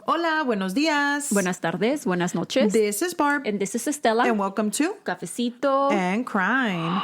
Hola, buenos días. Buenas tardes, buenas noches. This is Barb. And this is Estela. And welcome to Cafecito and Crime.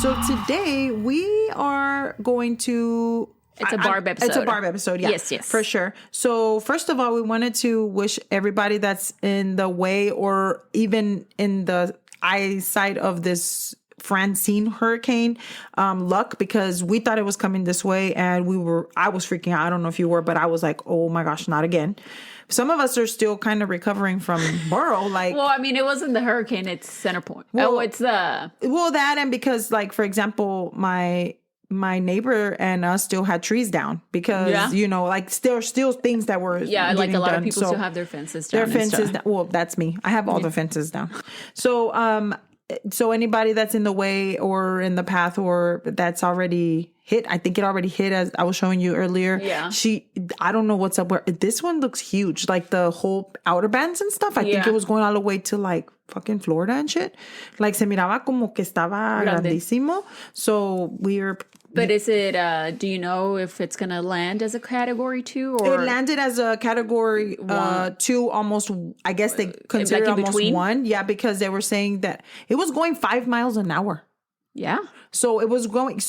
So today we are going to... It's a Barb episode. It's a Barb episode, yeah. Yes. For sure. So first of all, we wanted to wish everybody that's in the way or even in the eyesight of this Francine hurricane luck, because we thought it was coming this way and I was freaking out. I don't know if you were, but I was like, oh my gosh, not again. Some of us are still kind of recovering from Burrow. Well, I mean, it wasn't the hurricane, it's center point. It's the... Well, that and because, like, for example, my neighbor and us still had trees down because, you know, like still things that were like a lot done. of people still have their fences down. Their fences down. Well, that's me. I have all the fences down. So anybody that's in the way or in the path or that's already hit, I think it already hit, as I was showing you earlier. Yeah. I don't know what's up. This one looks huge. Like the whole outer bands and stuff. I think it was going all the way to like fucking Florida and shit. Like se miraba como que estaba grandísimo. So we're... But is it, do you know if it's going to land as a category 2? Or? It landed as a category 2, almost, I guess they consider it almost between? 1. Yeah, because they were saying that it was going 5 miles an hour. Yeah. So it was going,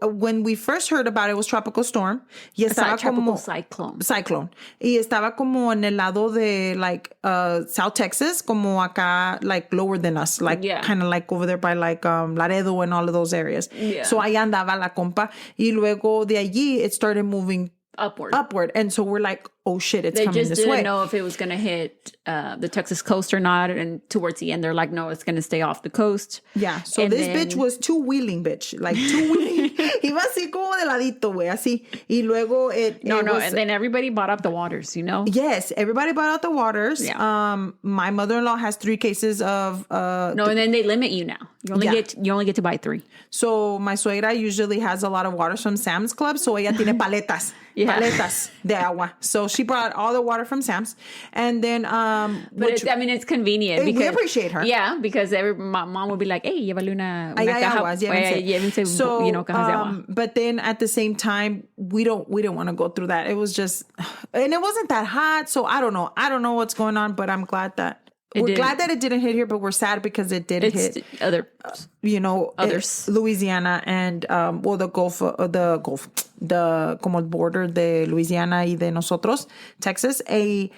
when we first heard about it was tropical storm. Y estaba tropical como cyclone. Y estaba como en el lado de like South Texas, como acá, like lower than us, like kind of like over there by like Laredo and all of those areas. Yeah. So ahí andaba la compa. Y luego de allí it started moving upward. And so we're like, oh shit, it's coming this way. They just didn't know if it was going to hit the Texas coast or not. And towards the end, they're like, no, it's going to stay off the coast. Yeah. So and this bitch was two-wheeling, bitch. Like two-wheeling. Iba así como de ladito, güey. Así. Y luego it was, and then everybody bought up the waters, you know? Yes. Everybody bought out the waters. Yeah. My mother-in-law has 3 cases of... and then they limit you now. You only get to buy 3. So my suegra usually has a lot of waters from Sam's Club. So ella tiene paletas. Paletas de agua. So she brought all the water from Sam's. And then... it's convenient. Because, we appreciate her. Yeah, because my mom would be like, hey, llévale una caja. Llévense, so, cajas de agua. But then at the same time, we don't want to go through that. It was just... And it wasn't that hot. So I don't know. I don't know what's going on, but I'm glad that... We're glad that it didn't hit here, but we're sad because it did hit others. Louisiana and the Gulf, como el border de Louisiana y de nosotros, Texas. It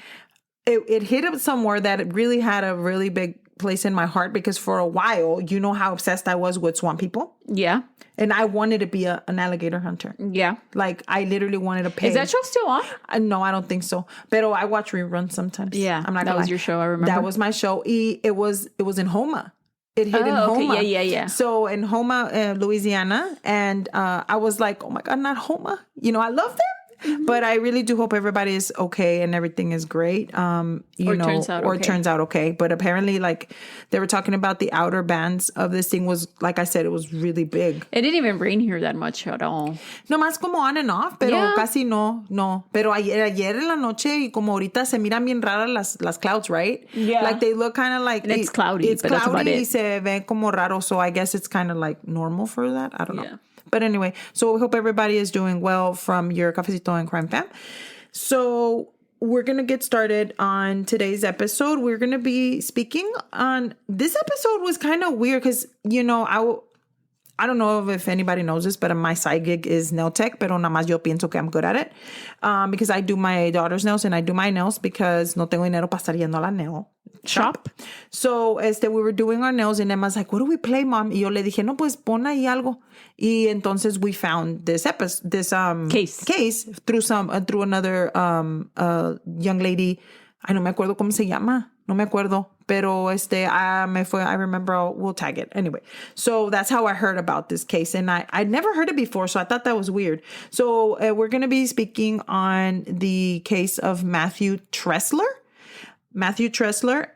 hit up somewhere that it really had a really big place in my heart because for a while, you know how obsessed I was with swamp people. Yeah. And I wanted to be an alligator hunter. Yeah. Like, I literally wanted to pay. Is that show still on? No, I don't think so. Pero I watch reruns sometimes. Yeah. I'm not that was your show, I remember. That was my show. It was in Homa. It hit in Homa. Okay. Yeah. So in Homa, Louisiana. And I was like, oh my God, not Homa. You know, I love them. Mm-hmm. But I really do hope everybody is okay and everything is great. Turns out okay. But apparently, like, they were talking about the outer bands of this thing was, like I said, it was really big. It didn't even rain here that much at all. No más como on and off, pero casi no. Pero ayer en la noche y como ahorita se miran bien raras las clouds, right? Yeah. Like they look kind of like... And it's cloudy. It's cloudy y se ve como raro. So I guess it's kind of like normal for that. I don't know. But anyway, so we hope everybody is doing well from your Cafecito and Crime fam. So we're going to get started on today's episode. We're going to be speaking on... This episode was kind of weird because, you know, I don't know if anybody knows this, but my side gig is nail tech, pero nada más yo pienso que I'm good at it. Because I do my daughter's nails and I do my nails because no tengo dinero para estar yendo a la nail shop. So, we were doing our nails and Emma's like, what do we play, Mom? Y yo le dije, no, pues pon ahí algo. Y entonces we found this case through another young lady. Ay, no me acuerdo cómo se llama. No me acuerdo. Pero I remember, we'll tag it. Anyway, so that's how I heard about this case. And I'd never heard it before, so I thought that was weird. So we're going to be speaking on the case of Matthew Trussler.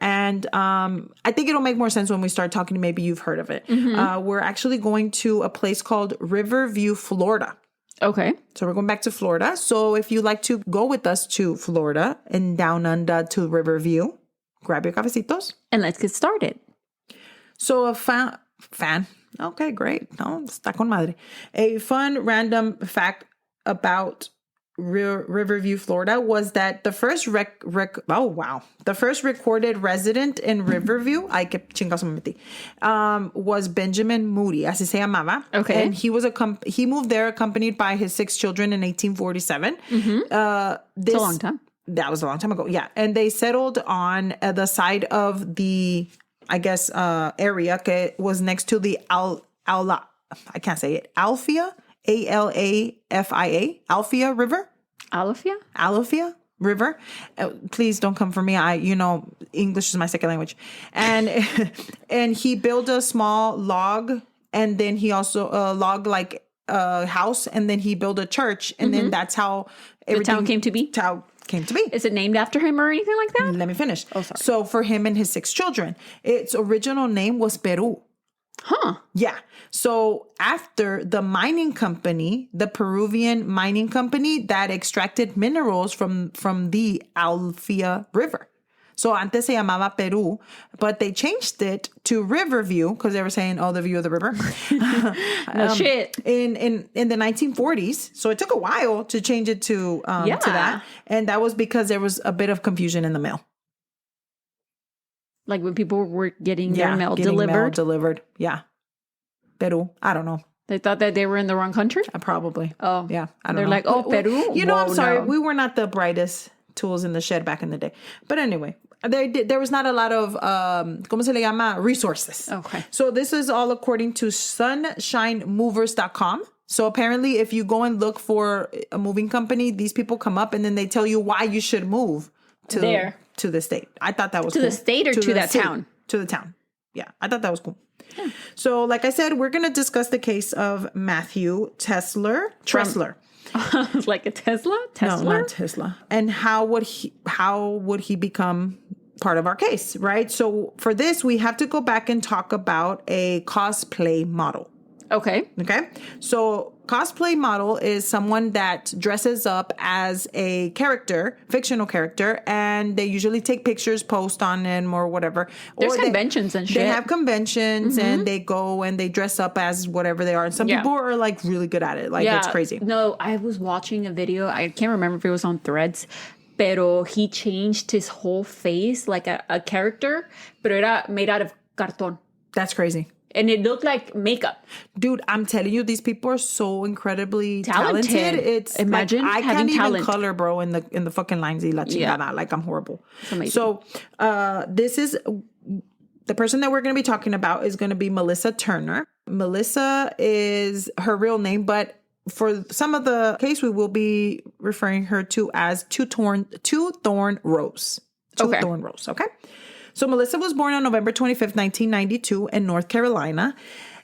And I think it'll make more sense when we start talking. Maybe you've heard of it. Mm-hmm. We're actually going to a place called Riverview, Florida. Okay. So we're going back to Florida. So if you'd like to go with us to Florida and down under to Riverview, grab your cafecitos. And let's get started. So a fan. Okay, great. No, está con madre. A fun random fact about Riverview, Florida was that the first the first recorded resident in Riverview, was Benjamin Moody, así se llamaba. Okay. And he was he moved there accompanied by his 6 children in 1847. It's a long time. That was a long time ago. Yeah. And they settled on the side of the, I guess, area that was next to the I can't say it. Alafia, Alafia, Alafia River. Alafia River. Please don't come for me. English is my second language. And and he built a small log, and then he also house, and then he built a church, and then that's how the town came to be. Is it named after him or anything like that? Let me finish. Oh, sorry. So for him and his 6 children, its original name was Peru. Huh. Yeah. So after the mining company, the Peruvian mining company that extracted minerals from the Alafia River. So antes se llamaba Peru, but they changed it to Riverview because they were saying, oh, the view of the river. No shit. In the 1940s. So it took a while to change it to that. And that was because there was a bit of confusion in the mail. Like when people were getting their mail delivered. Yeah. Peru. I don't know. They thought that they were in the wrong country? Probably. Oh. Yeah. I don't know. They're like, oh, Peru? I'm sorry. No. We were not the brightest tools in the shed back in the day. But anyway, there was not a lot of, ¿cómo se le llama? Resources. Okay. So this is all according to sunshinemovers.com. So apparently if you go and look for a moving company, these people come up and then they tell you why you should move to the state. I thought that was cool. To the state or to that city, town? To the town. Yeah, I thought that was cool. Yeah. So like I said, we're going to discuss the case of Matthew Trussler. Like a Tesla? No, not Tesla. And how would he become part of our case, right? So for this, we have to go back and talk about a cosplay model. Okay. So cosplay model is someone that dresses up as a character, fictional character, and they usually take pictures, post on them or whatever. There's conventions and shit. They have conventions and they go and they dress up as whatever they are. And some people are like really good at it. Like it's crazy. No, I was watching a video. I can't remember if it was on Threads. Pero he changed his whole face like a character, pero era made out of cartón. That's crazy. And it looked like makeup. Dude, I'm telling you, these people are so incredibly talented. It's imagine like, I having can't talent. Even color, bro, in the fucking lines y la chingada. Like I'm horrible. It's amazing. So this is the person that we're going to be talking about is going to be Melissa Turner. Melissa is her real name, but for some of the case, we will be referring her to as Two Thorn Rose. Thorn Rose. Okay. So Melissa was born on November 25th, 1992 in North Carolina.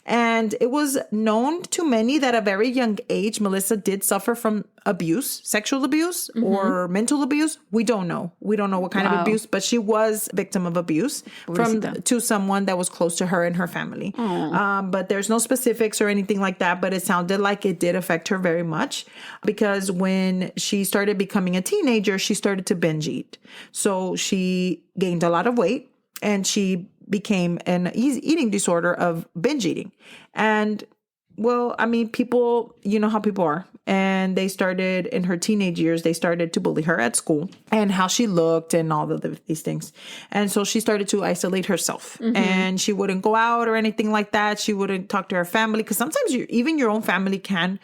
And it was known to many that at a very young age, Melissa did suffer from abuse, sexual abuse or mental abuse. We don't know. We don't know what kind of abuse, but she was a victim of abuse to someone that was close to her and her family. But there's no specifics or anything like that, but it sounded like it did affect her very much because when she started becoming a teenager, she started to binge eat. So she gained a lot of weight and she became an eating disorder of binge eating. And well, I mean, people, you know how people are. And they started in her teenage years, they started to bully her at school and how she looked and all of these things. And so she started to isolate herself and she wouldn't go out or anything like that. She wouldn't talk to her family because sometimes even your own family can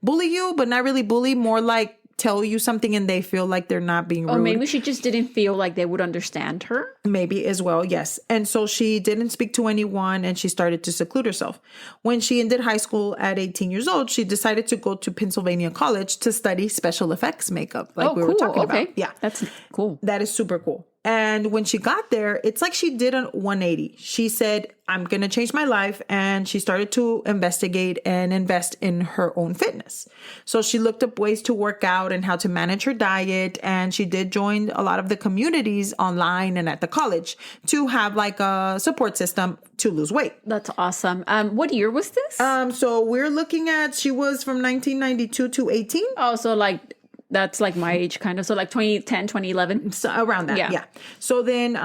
bully you, but not really bully, more like tell you something and they feel like they're not being rude. Or maybe she just didn't feel like they would understand her. Maybe as well, yes. And so she didn't speak to anyone and she started to seclude herself. When she ended high school at 18 years old, she decided to go to Pennsylvania College to study special effects makeup, like we were talking about. Yeah. That's cool. That is super cool. And when she got there, it's like she did a 180. She said, I'm going to change my life. And she started to investigate and invest in her own fitness. So she looked up ways to work out and how to manage her diet. And she did join a lot of the communities online and at the college to have like a support system to lose weight. That's awesome. What year was this? So we're looking at, she was from 1992 to 18. Oh, so like, that's like my age kind of. So like 2010, 2011. So around that. Yeah. So then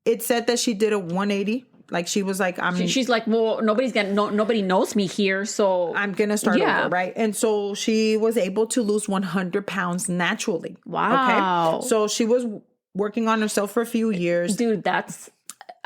it said that she did a 180. Like she was like, she's like, well, nobody knows me here. So I'm going to start over. Right. And so she was able to lose 100 pounds naturally. Wow. Okay. So she was working on herself for a few years. Dude, that's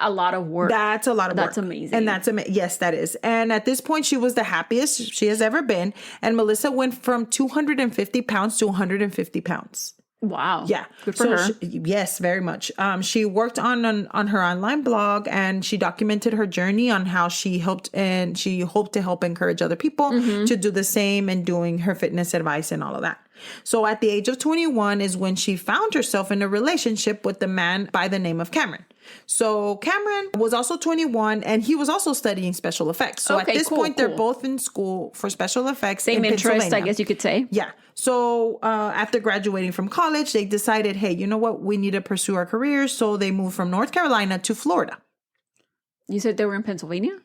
a lot of work. That's a lot of work. That's amazing. And that's yes, that is. And at this point, she was the happiest she has ever been. And Melissa went from 250 pounds to 150 pounds. Wow. Yeah. Good for her. Yes, very much. She worked on her online blog, and she documented her journey on how she helped, and she hoped to help encourage other people to do the same, and doing her fitness advice and all of that. So at the age of 21 is when she found herself in a relationship with a man by the name of Cameron. So Cameron was also 21, and he was also studying special effects. So at this point, they're both in school for special effects. Same interest, I guess you could say. Yeah. So after graduating from college, they decided, hey, you know what? We need to pursue our careers. So they moved from North Carolina to Florida. You said they were in Pennsylvania?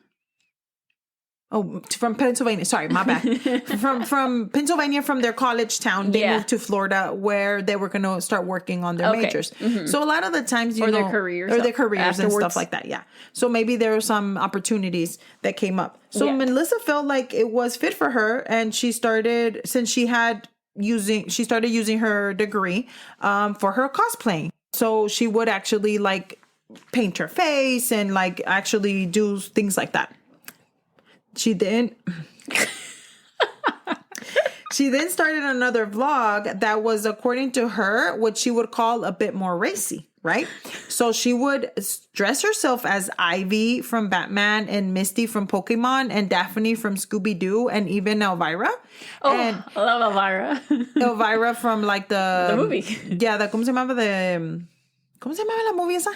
Oh, from Pennsylvania. Sorry, my bad. from Pennsylvania, from their college town, they moved to Florida, where they were going to start working on their majors. Mm-hmm. So a lot of the times, their careers and stuff like that. Yeah. So maybe there were some opportunities that came up. So Melissa felt like it was fit for her, and she started, since she started using her degree for her cosplaying. So she would actually like paint her face and like actually do things like that. She then started another vlog that was, according to her, what she would call a bit more racy, right? So she would dress herself as Ivy from Batman, and Misty from Pokemon, and Daphne from Scooby-Doo, and even Elvira. Oh, and I love Elvira. Elvira from like the movie. Yeah, ¿cómo se llamaba la movie esa?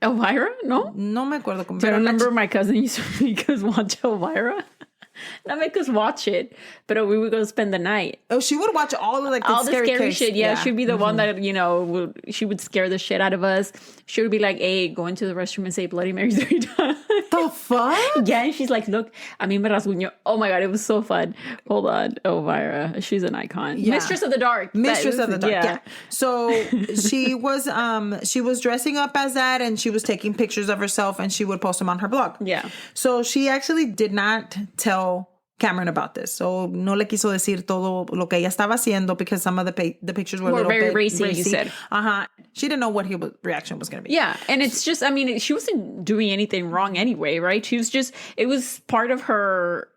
Elvira? No? No me acuerdo. Do you remember my cousin used to make us watch Elvira? Not make us watch it, but we would go spend the night. Oh, she would watch all of like all the scary shit. Yeah, she'd be the one that, she would scare the shit out of us. She would be like, hey, go into the restroom and say Bloody Mary 3 times. The fuck? Yeah, and she's like, look, a mí me rasguño. Oh my God, it was so fun. Hold on. Elvira, she's an icon. Yeah. Mistress of the Dark. Mistress of the Dark, yeah. So she was dressing up as that, and she was taking pictures of herself, and she would post them on her blog. Yeah. So she actually did not tell Cameron about this. So no le quiso decir todo lo que ella estaba haciendo, because some of the pictures were a little very bit racy, you said. Uh-huh. She didn't know what his reaction was going to be. Yeah. And it's just, I mean, she wasn't doing anything wrong anyway, right? She was just, it was part of her,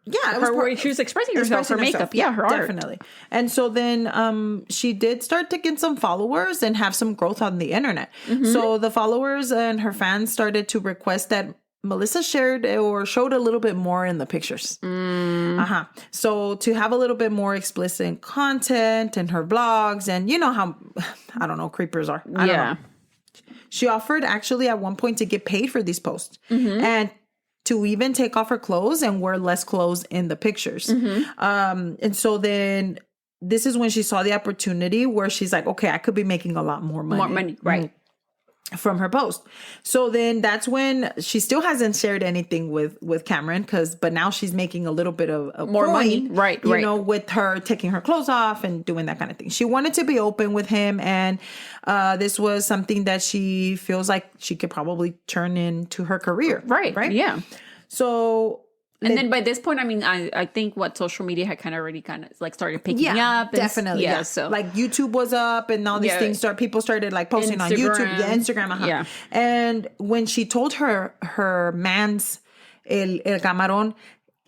she was expressing herself, her makeup. Yeah, her art. Definitely. And so then she did start to get some followers and have some growth on the internet. Mm-hmm. So the followers and her fans started to request that Melissa shared or showed a little bit more in the pictures. So to have a little bit more explicit content in her blogs, and you know how, I don't know, creepers are. I don't know. She offered actually at one point to get paid for these posts, and to even take off her clothes and wear less clothes in the pictures. And so then this is when she saw the opportunity where she's like, okay, I could be making a lot more money. More money, right. From her post. So then that's when she still hasn't shared anything with Cameron, but now she's making a little bit of more money, right? You know, with her taking her clothes off and doing that kind of thing. She wanted to be open with him, and this was something that she feels like she could probably turn into her career. Right. Yeah. So. And then by this point, I mean, I think what social media had already like started picking up. Definitely. Yeah. So like YouTube was up, and all these things people started like posting on YouTube. Yeah, Instagram. Yeah. And when she told her man's El Camarón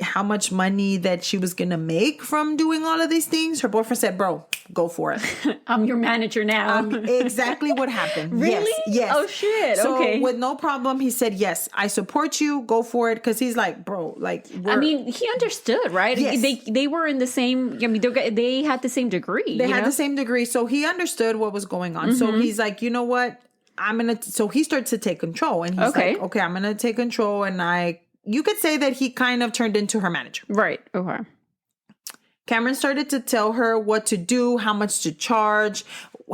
how much money that she was going to make from doing all of these things, her boyfriend said, bro, go for it. I'm your manager now. Exactly what happened. Really? Yes. Oh, shit. So okay. with no problem, he said, yes, I support you. Go for it. Because he's like, bro, like, I mean, he understood, right? Yes. They were in the same, I mean, they had the same degree. They had the same degree. So he understood what was going on. So he's like, you know what? So he starts to take control. And he's like, okay, I'm going to take control. And you could say that he kind of turned into her manager. Right. Okay. Cameron started to tell her what to do, how much to charge,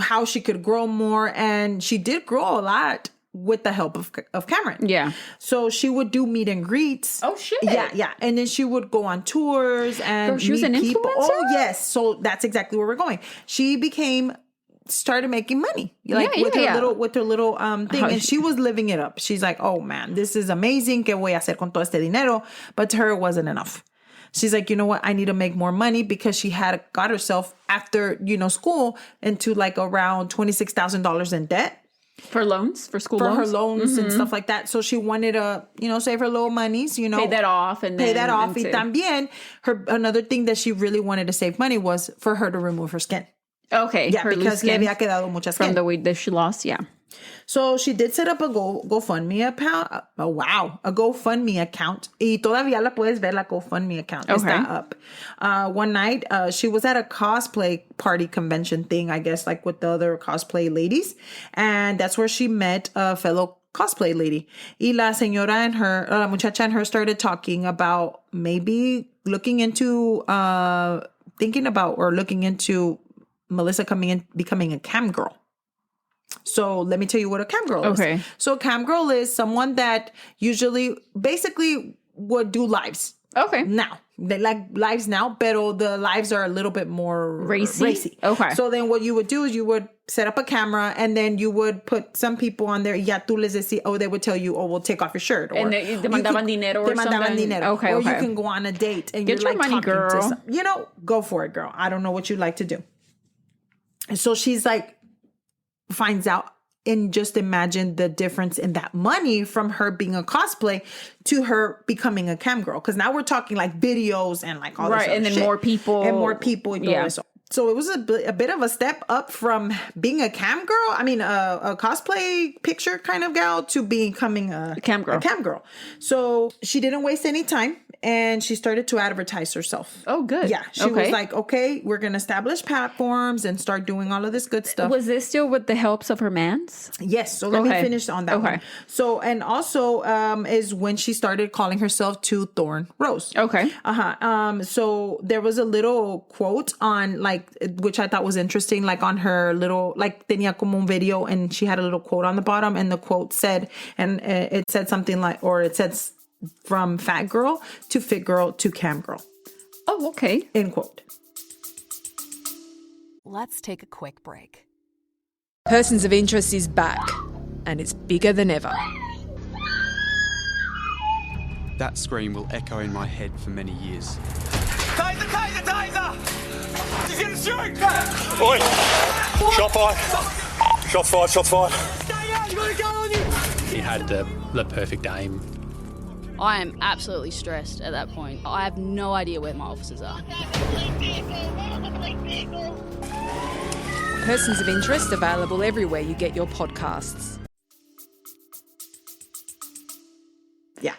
how she could grow more. And she did grow a lot with the help of Cameron. Yeah. So she would do meet and greets. Oh, shit. Yeah. And then she would go on tours and Girl, she was an people. influencer? Oh, yes. So that's exactly where we're going. She started making money, with her little thing, and she was living it up. She's like, oh man, this is amazing. ¿Qué voy a hacer con todo este dinero? But to her, it wasn't enough. She's like, you know what? I need to make more money, because she got herself after, school into like around $26,000 in debt. For loans? For school loans? For her loans and stuff like that. So she wanted to, save her little monies, Pay that off. And pay that off. Y también, another thing that she really wanted to save money was for her to remove her skin. Okay. Yeah, because le había quedado mucha skin. From the weight that she lost, yeah. So she did set up a GoFundMe account. Oh, wow. A GoFundMe account. Y todavía la puedes ver, la GoFundMe account. Okay. Está up. One night, she was at a cosplay party convention thing, I guess, like with the other cosplay ladies. And that's where she met a fellow cosplay lady. Y la muchacha and her started talking about maybe looking into Melissa becoming a cam girl. So let me tell you what a cam girl is. Okay. So cam girl is someone that basically would do lives. Okay. Now, they like lives now, pero the lives are a little bit more racy. Okay. So then what you would do is you would set up a camera, and then you would put some people on there. Ya tú les decía, they would tell you, we'll take off your shirt. Or and te mandaban dinero or something. Mandaban dinero. Okay, or you can go on a date and get you're your like money, girl. Go for it, girl. I don't know what you like to do. And so she's like, finds out, and just imagine the difference in that money from her being a cosplay to her becoming a cam girl. Because now we're talking like videos and like all this right, and then shit. more people. Yeah. So it was a bit of a step up from being a cam girl. I mean, a cosplay picture kind of gal to becoming a cam girl. A cam girl. So she didn't waste any time, and she started to advertise herself. Oh, good. Yeah. She was like, okay, we're going to establish platforms and start doing all of this good stuff. Was this still with the helps of her mans? Yes. So let me finish on that one. So, and also is when she started calling herself Two Thorn Rose. Okay. So there was a little quote on which I thought was interesting, like on her little, tenía como un video, and she had a little quote on the bottom, and the quote said, and it said something like, or it says, from fat girl to fit girl to cam girl. Oh, okay. End quote. Let's take a quick break. Persons of Interest is back, and it's bigger than ever. That scream will echo in my head for many years. Taser! He's gonna shoot! Oi! Shot fired! Shots fired! Stay out! You got a gun on you! He had the perfect aim. I am absolutely stressed at that point. I have no idea where my officers are. Persons of Interest available everywhere you get your podcasts. Yeah.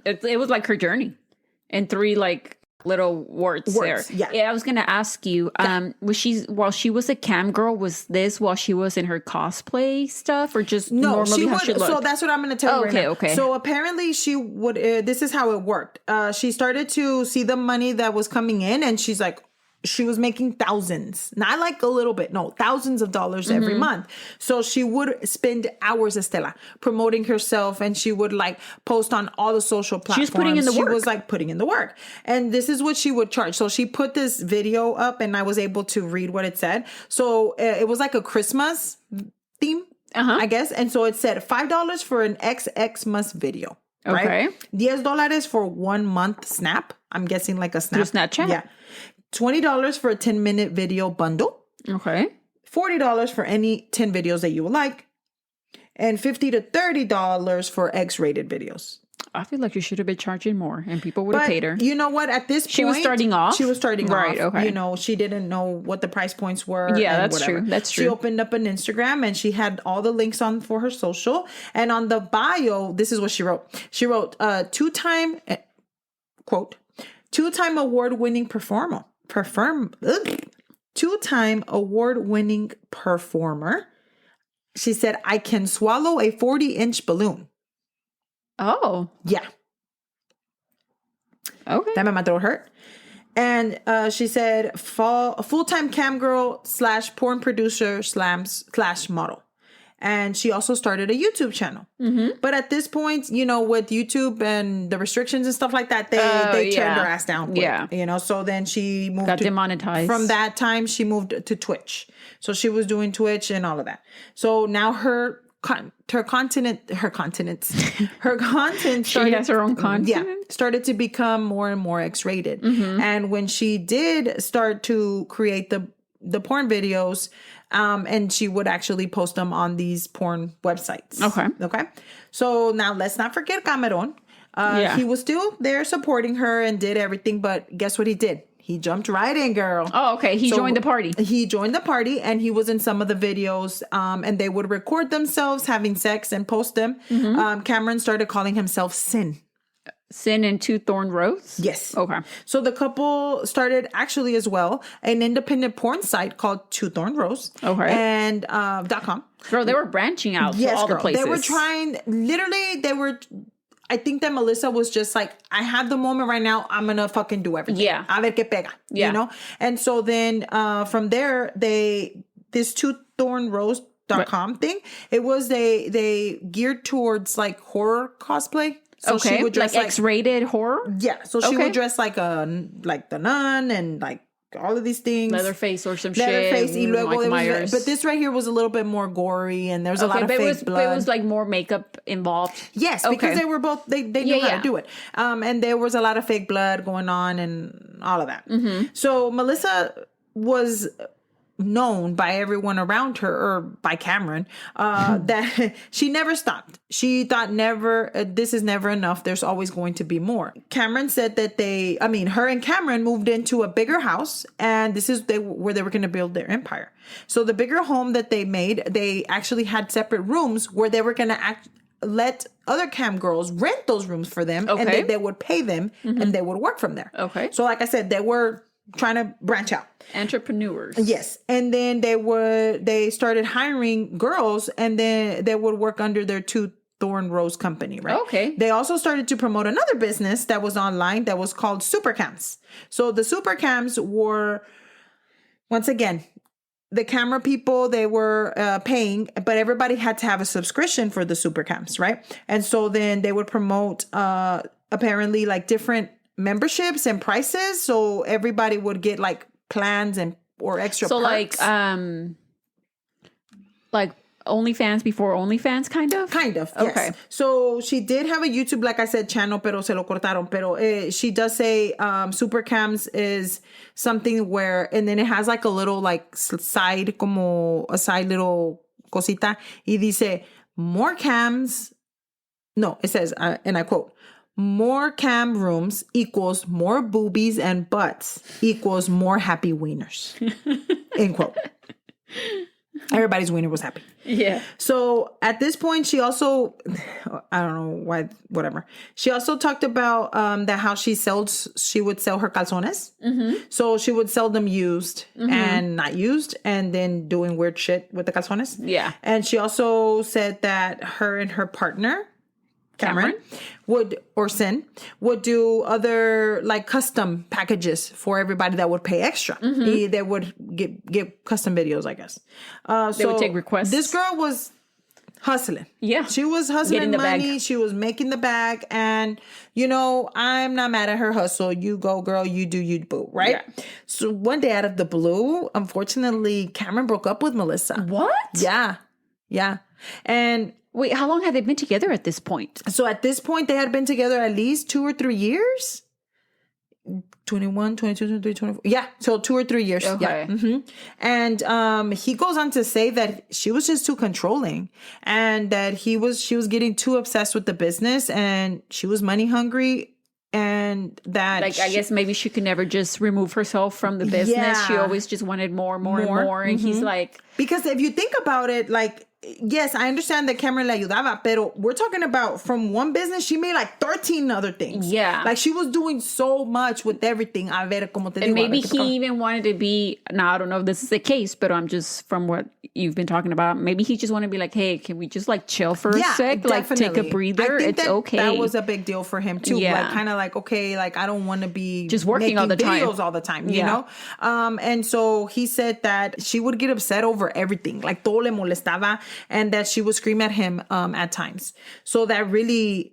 It was like her journey in 3 little words there. Yeah. I was gonna ask you, while she was a cam girl, was this while she was in her cosplay stuff, or just normally how she looked? So that's what I'm gonna tell you right now. Okay. So apparently she would. This is how it worked. She started to see the money that was coming in, and she's like, she was making thousands, not like a little bit, no, thousands of dollars every month. So she would spend hours, Estela, promoting herself, and she would post on all the social platforms. She was putting in the work. She was putting in the work. And this is what she would charge. So she put this video up, and I was able to read what it said. So it was like a Christmas theme, I guess. And so it said $5 for an Xmas video. Right? Okay. $10 for 1 month snap. I'm guessing like a snap. Through Snapchat? Yeah. $20 for a 10-minute video bundle. Okay. $40 for any 10 videos that you would like. And $50 to $30 for X-rated videos. I feel like she should have been charging more and people would have paid her. You know what? At this point, she was starting off. Right, okay. You know, she didn't know what the price points were. Yeah, and that's whatever. true. That's true. She opened up an Instagram and she had all the links on for her social. And on the bio, this is what she wrote. She wrote, two-time award-winning performer. Two-time award-winning performer. She said, I can swallow a 40-inch balloon. Oh. Yeah. Okay. That made my throat hurt. And she said, full-time cam girl / porn producer / model. And she also started a YouTube channel. Mm-hmm. But at this point, you know, with YouTube and the restrictions and stuff like that, they turned her ass down quick, you know. So then she got demonetized. From that time, she moved to Twitch. So she was doing Twitch and all of that. So now her content started, she has her own content. Yeah, started to become more and more X-rated. Mm-hmm. And when she did start to create the porn videos, and she would actually post them on these porn websites. Okay. So now let's not forget Cameron. He was still there supporting her and did everything, but guess what he did? He jumped right in, girl. Oh, okay. He joined the party. He joined the party and he was in some of the videos, and they would record themselves having sex and post them. Mm-hmm. Cameron started calling himself Sin. Sin and Two Thorn Rose? Yes. Okay. So the couple started actually as well an independent porn site called Two Thorn Rose. Okay. And .com. Girl, they were branching out to all the places. They were trying, I think that Melissa was just like, I have the moment right now. I'm going to fucking do everything. Yeah. A ver qué pega. Yeah. You know? And so then from there, this twothornrose.com thing, it was they geared towards like horror cosplay. So she would dress like X-rated horror? Yeah. So she would dress like the nun and like all of these things. Leatherface or some shit. Leatherface. Myers. But this right here was a little bit more gory and there's a lot of fake blood. But it was like more makeup involved? Yes, because they were both, they knew how to do it. And there was a lot of fake blood going on and all of that. Mm-hmm. So Melissa was known by everyone around her, or by Cameron, that she never stopped. She thought this is never enough. There's always going to be more. Cameron said that her and Cameron moved into a bigger house, and this is where they were going to build their empire. So the bigger home that they made, they actually had separate rooms where they were going to let other cam girls rent those rooms for them, and then they would pay them, and they would work from there. Okay. So like I said, they were trying to branch out. Entrepreneurs. Yes. And then they started hiring girls, and then they would work under their Two Thorn Rose company, right? Okay. They also started to promote another business that was online that was called Supercams. So the Supercams were, once again, the camera people, they were paying, but everybody had to have a subscription for the Supercams, right? And so then they would promote apparently like different memberships and prices, so everybody would get like plans or extra perks. So like OnlyFans before OnlyFans, kind of yes. Okay. So she did have a YouTube, like I said, channel, pero se lo cortaron. Pero she does say Supercams is something where, and then it has like a little like side, como a side little cosita, y dice more cams. No, it says, and I quote, more cam rooms equals more boobies and butts equals more happy wieners. End quote. Everybody's wiener was happy. Yeah. So at this point, she also, I don't know why, whatever. She also talked about that how she would sell her calzones. Mm-hmm. So she would sell them used and not used, and then doing weird shit with the calzones. Yeah. And she also said that her and her partner, Cameron would do other like custom packages for everybody that would pay extra. Mm-hmm. They would give custom videos, I guess. They would take requests. This girl was hustling. Yeah. She was hustling money. Bag. She was making the bag. And, I'm not mad at her hustle. You go, girl. You do you, boo. Right? Yeah. So one day out of the blue, unfortunately, Cameron broke up with Melissa. What? Yeah. Yeah. And wait, how long had they been together at this point? So at this point, they had been together at least 2 or 3 years. 21, 22, 23, 24. Yeah, so 2 or 3 years. Okay. Yeah. And he goes on to say that she was just too controlling and that she was getting too obsessed with the business and she was money hungry. And that I guess maybe she could never just remove herself from the business. Yeah. She always just wanted more. And he's like, because if you think about it, like, yes, I understand that Cameron le ayudaba, pero we're talking about from one business, she made like 13 other things. Yeah. Like she was doing so much with everything. A ver, como te digo, and maybe he even wanted to be, now I don't know if this is the case, but I'm just from what you've been talking about, maybe he just wanted to be like, hey, can we just like chill for a sec? Definitely. Like take a breather. I think it's okay. That was a big deal for him too. Yeah. Like kind of like, okay, like I don't want to be just working all the time. Videos all the time, you know? And so he said that she would get upset over everything. Like todo le molestaba and that she would scream at him at times. So that really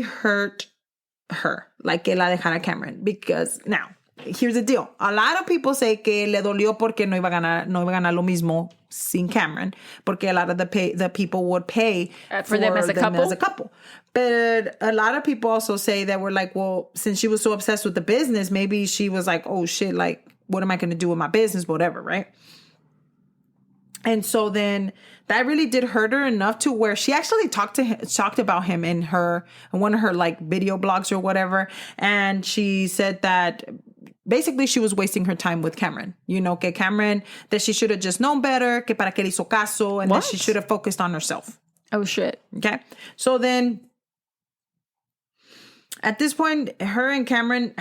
hurt her. Like que la dejara Cameron. Because now, here's the deal. A lot of people say que le dolió porque no iba a ganar lo mismo sin Cameron. Porque a lot of the people would pay for them as a couple. But a lot of people also say that we're like, well, since she was so obsessed with the business, maybe she was like, oh shit, like, what am I going to do with my business? Whatever, right? And so then that really did hurt her enough to where she actually talked about him in one of her like video blogs or whatever. And she said that basically she was wasting her time with Cameron. You know, que Cameron, that she should have just known better, que para que le hizo caso, and that she should have focused on herself. Oh, shit. Okay. So then at this point, her and Cameron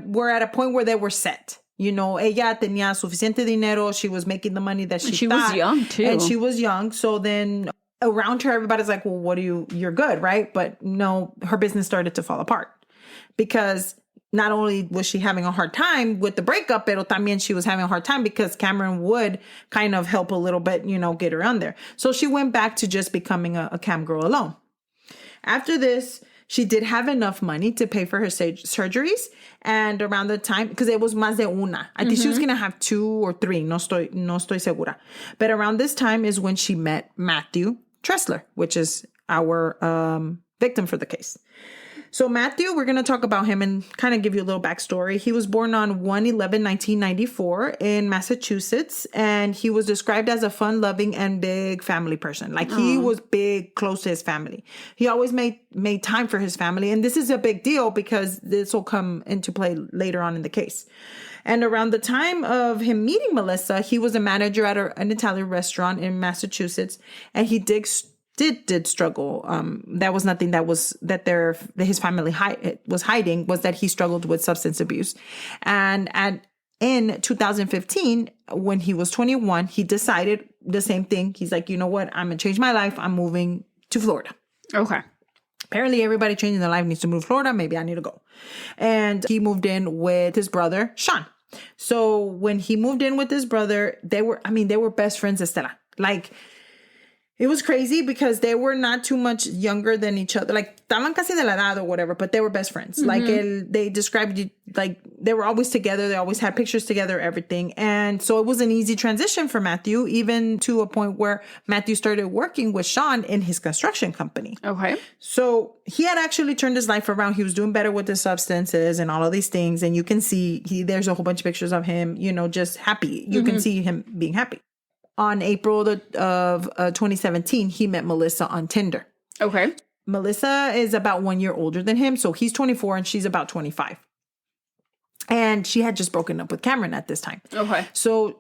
were at a point where they were set. You know, ella tenía suficiente dinero. She was making the money that she thought. Was young, too. And she was young. So then around her, everybody's like, well, you're good, right? But no, her business started to fall apart. Because not only was she having a hard time with the breakup, pero también she was having a hard time because Cameron would kind of help a little bit, you know, get her on there. So she went back to just becoming a cam girl alone. After this, she did have enough money to pay for her surgeries. And around the time, because it was más de una. I think she was going to have 2 or 3. No estoy segura. But around this time is when she met Matthew Trussler, which is our victim for the case. So Matthew, we're going to talk about him and kind of give you a little backstory. He was born on 1/11/1994 in Massachusetts, and he was described as a fun-loving and big family person. Like he was big, close to his family. He always made time for his family, and this is a big deal because this will come into play later on in the case. And around the time of him meeting Melissa, he was a manager at an Italian restaurant in Massachusetts, and he did struggle. That was nothing that his family was hiding, was that he struggled with substance abuse. And in 2015, when he was 21, he decided the same thing. He's like, you know what? I'm going to change my life. I'm moving to Florida. Okay. Apparently everybody changing their life needs to move to Florida. Maybe I need to go. And he moved in with his brother, Sean. So when he moved in with his brother, they were best friends, Estela. Like, it was crazy because they were not too much younger than each other. Like, estaban casi de la edad or whatever, but they were best friends. Like, they described it like they were always together. They always had pictures together, everything. And so it was an easy transition for Matthew, even to a point where Matthew started working with Sean in his construction company. Okay. So he had actually turned his life around. He was doing better with the substances and all of these things. And you can see there's a whole bunch of pictures of him, you know, just happy. You can see him being happy. On April of 2017, he met Melissa on Tinder. Okay. Melissa is about 1 year older than him. So he's 24 and she's about 25. And she had just broken up with Cameron at this time. Okay. So,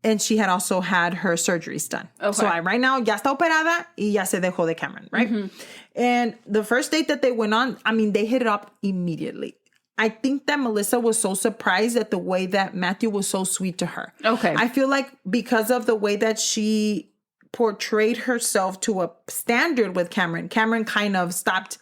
and she had also had her surgeries done. Okay. So right now, ya está operada y ya se dejó de Cameron, right? And the first date that they went on, they hit it up immediately. I think that Melissa was so surprised at the way that Matthew was so sweet to her. Okay. I feel like because of the way that she portrayed herself to a standard with Cameron kind of stopped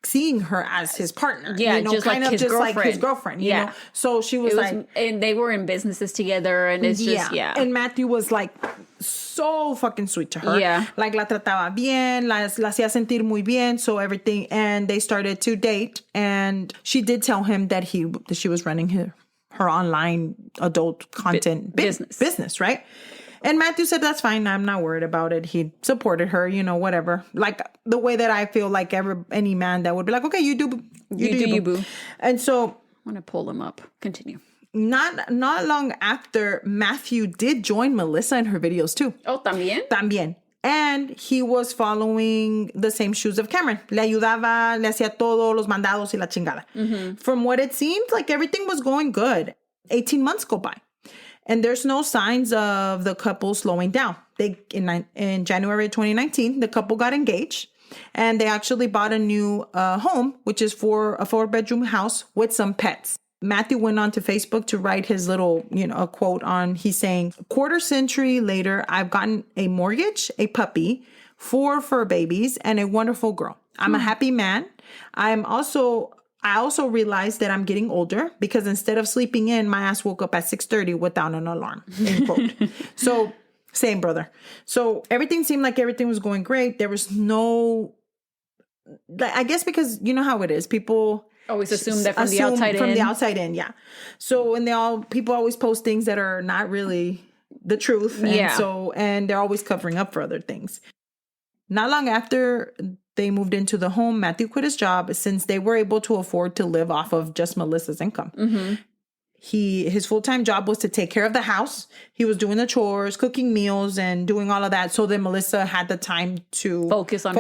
seeing her as his partner. Yeah, you know, just like his girlfriend. You know? So she was like... And they were in businesses together and it's just, And Matthew was like so fucking sweet to her. Yeah. Like la trataba bien, la hacía sentir muy bien, so everything. And they started to date. And she did tell him that she was running her online adult content business, right? And Matthew said, that's fine. I'm not worried about it. He supported her, whatever. Like the way that I feel like any man that would be like, okay, you do you, boo. And so I want to pull them up. Continue. Not long after, Matthew did join Melissa in her videos too. Oh, también? And he was following the same shoes of Cameron. Le ayudaba, le hacía todo, los mandados y la chingada. Mm-hmm. From what it seemed, like everything was going good. 18 months go by. And there's no signs of the couple slowing down. In January 2019, the couple got engaged. And they actually bought a new home, which is for a 4-bedroom house with some pets. Matthew went on to Facebook to write his little, a quote on, he's saying, quarter century later, I've gotten a mortgage, a puppy, 4 fur babies, and a wonderful girl. I'm a happy man. I also realized that I'm getting older because instead of sleeping in, my ass woke up at 6:30 without an alarm, end quote. So, same brother. So everything seemed like everything was going great. There was no, I guess because you know how it is. People always assume that from the outside in. From the outside in, yeah. So, and people always post things that are not really the truth. And and they're always covering up for other things. Not long after they moved into the home, Matthew quit his job since they were able to afford to live off of just Melissa's income. Mm-hmm. His full-time job was to take care of the house. He was doing the chores, cooking meals, and doing all of that. So then Melissa had the time to focus on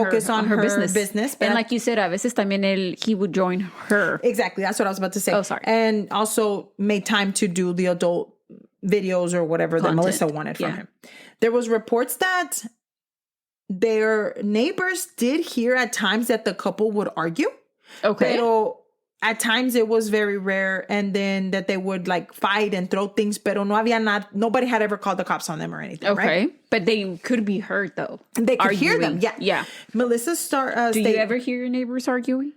her business. And like you said, a veces también he would join her. Exactly. That's what I was about to say. Oh, sorry. And also made time to do the adult videos or whatever that Melissa wanted from him. There was reports that their neighbors did hear at times that the couple would argue. Okay. Pero at times it was very rare, and then that they would like fight and throw things, pero nobody had ever called the cops on them or anything. Okay. Right? But they could be heard though. They could hear them. Yeah. Yeah. Melissa Do you ever hear your neighbors arguing?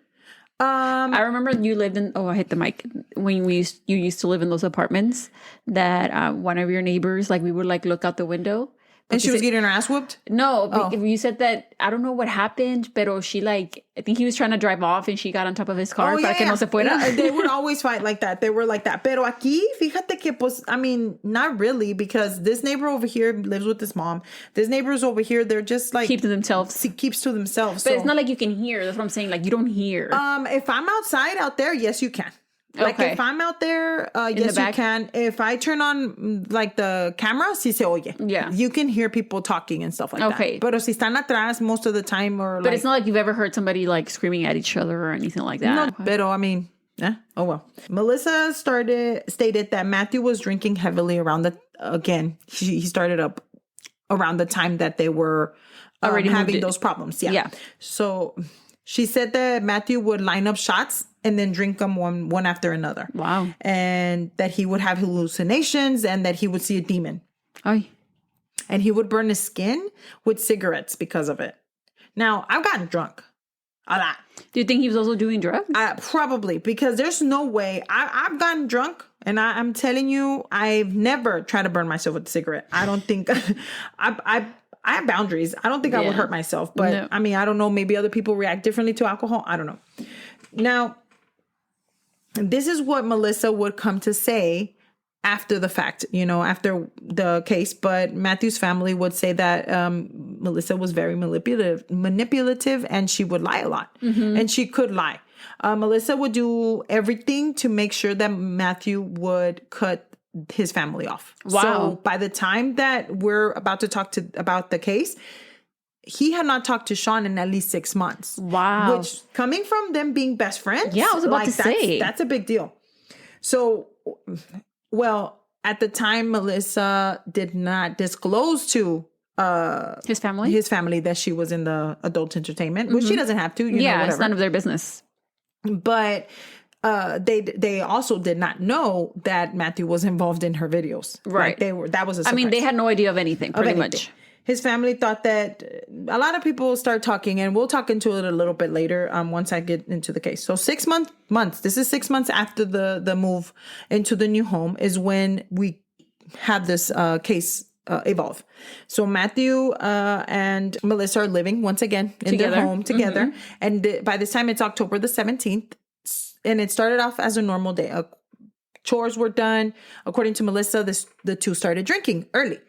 I remember you lived in, I hit the mic, when you used to live in those apartments that one of your neighbors, like we would like look out the window. And she was getting her ass whooped? No, you said that, I don't know what happened, pero she I think he was trying to drive off and she got on top of his car para que no se fuera. They would always fight like that. They were like that. Pero aquí, fíjate que, pues, I mean, not really, because this neighbor over here lives with his mom. This neighbor's over here, they're just like... Keeps to themselves. But it's not like you can hear. That's what I'm saying. Like, you don't hear. If I'm outside out there, yes, you can. Like, if I'm out there, yes, you can. If I turn on, like, the camera, sí se oye. Yeah. You can hear people talking and stuff like that. Pero si están atrás most of the time, But it's not like you've ever heard somebody, like, screaming at each other or anything like that. No, pero, I mean, oh well. Melissa stated that Matthew was drinking heavily around he started up around the time that they were already having those problems. Yeah. So she said that Matthew would line up shots and then drink them one after another. Wow. And that he would have hallucinations and that he would see a demon. Ay. And he would burn his skin with cigarettes because of it. Now, I've gotten drunk a lot. Do you think he was also doing drugs? Probably, because there's no way. I've gotten drunk, and I'm telling you, I've never tried to burn myself with a cigarette. I don't think... I have boundaries. I don't think I would hurt myself. But, no. I mean, I don't know. Maybe other people react differently to alcohol. I don't know. Now, this is what Melissa would come to say after the fact, after the case. But Matthew's family would say that Melissa was very manipulative, and she would lie a lot. Mm-hmm. And she could lie. Melissa would do everything to make sure that Matthew would cut his family off. Wow. So by the time that we're about to talk about the case, he had not talked to Sean in at least 6 months. Wow. Which, coming from them being best friends. Yeah, I was about to say. That's a big deal. So, well, at the time, Melissa did not disclose to his family that she was in the adult entertainment, which she doesn't have to. It's none of their business. But they also did not know that Matthew was involved in her videos. Right. Like that was a surprise. I mean, they had no idea of anything, pretty much. His family thought that a lot of people start talking, and we'll talk into it a little bit later once I get into the case. So 6 months. This is 6 months after the move into the new home is when we have this case evolve. So Matthew and Melissa are living once again in their home together. Mm-hmm. And by this time, it's October the 17th. And it started off as a normal day, Chores were done. According to Melissa, the two started drinking early.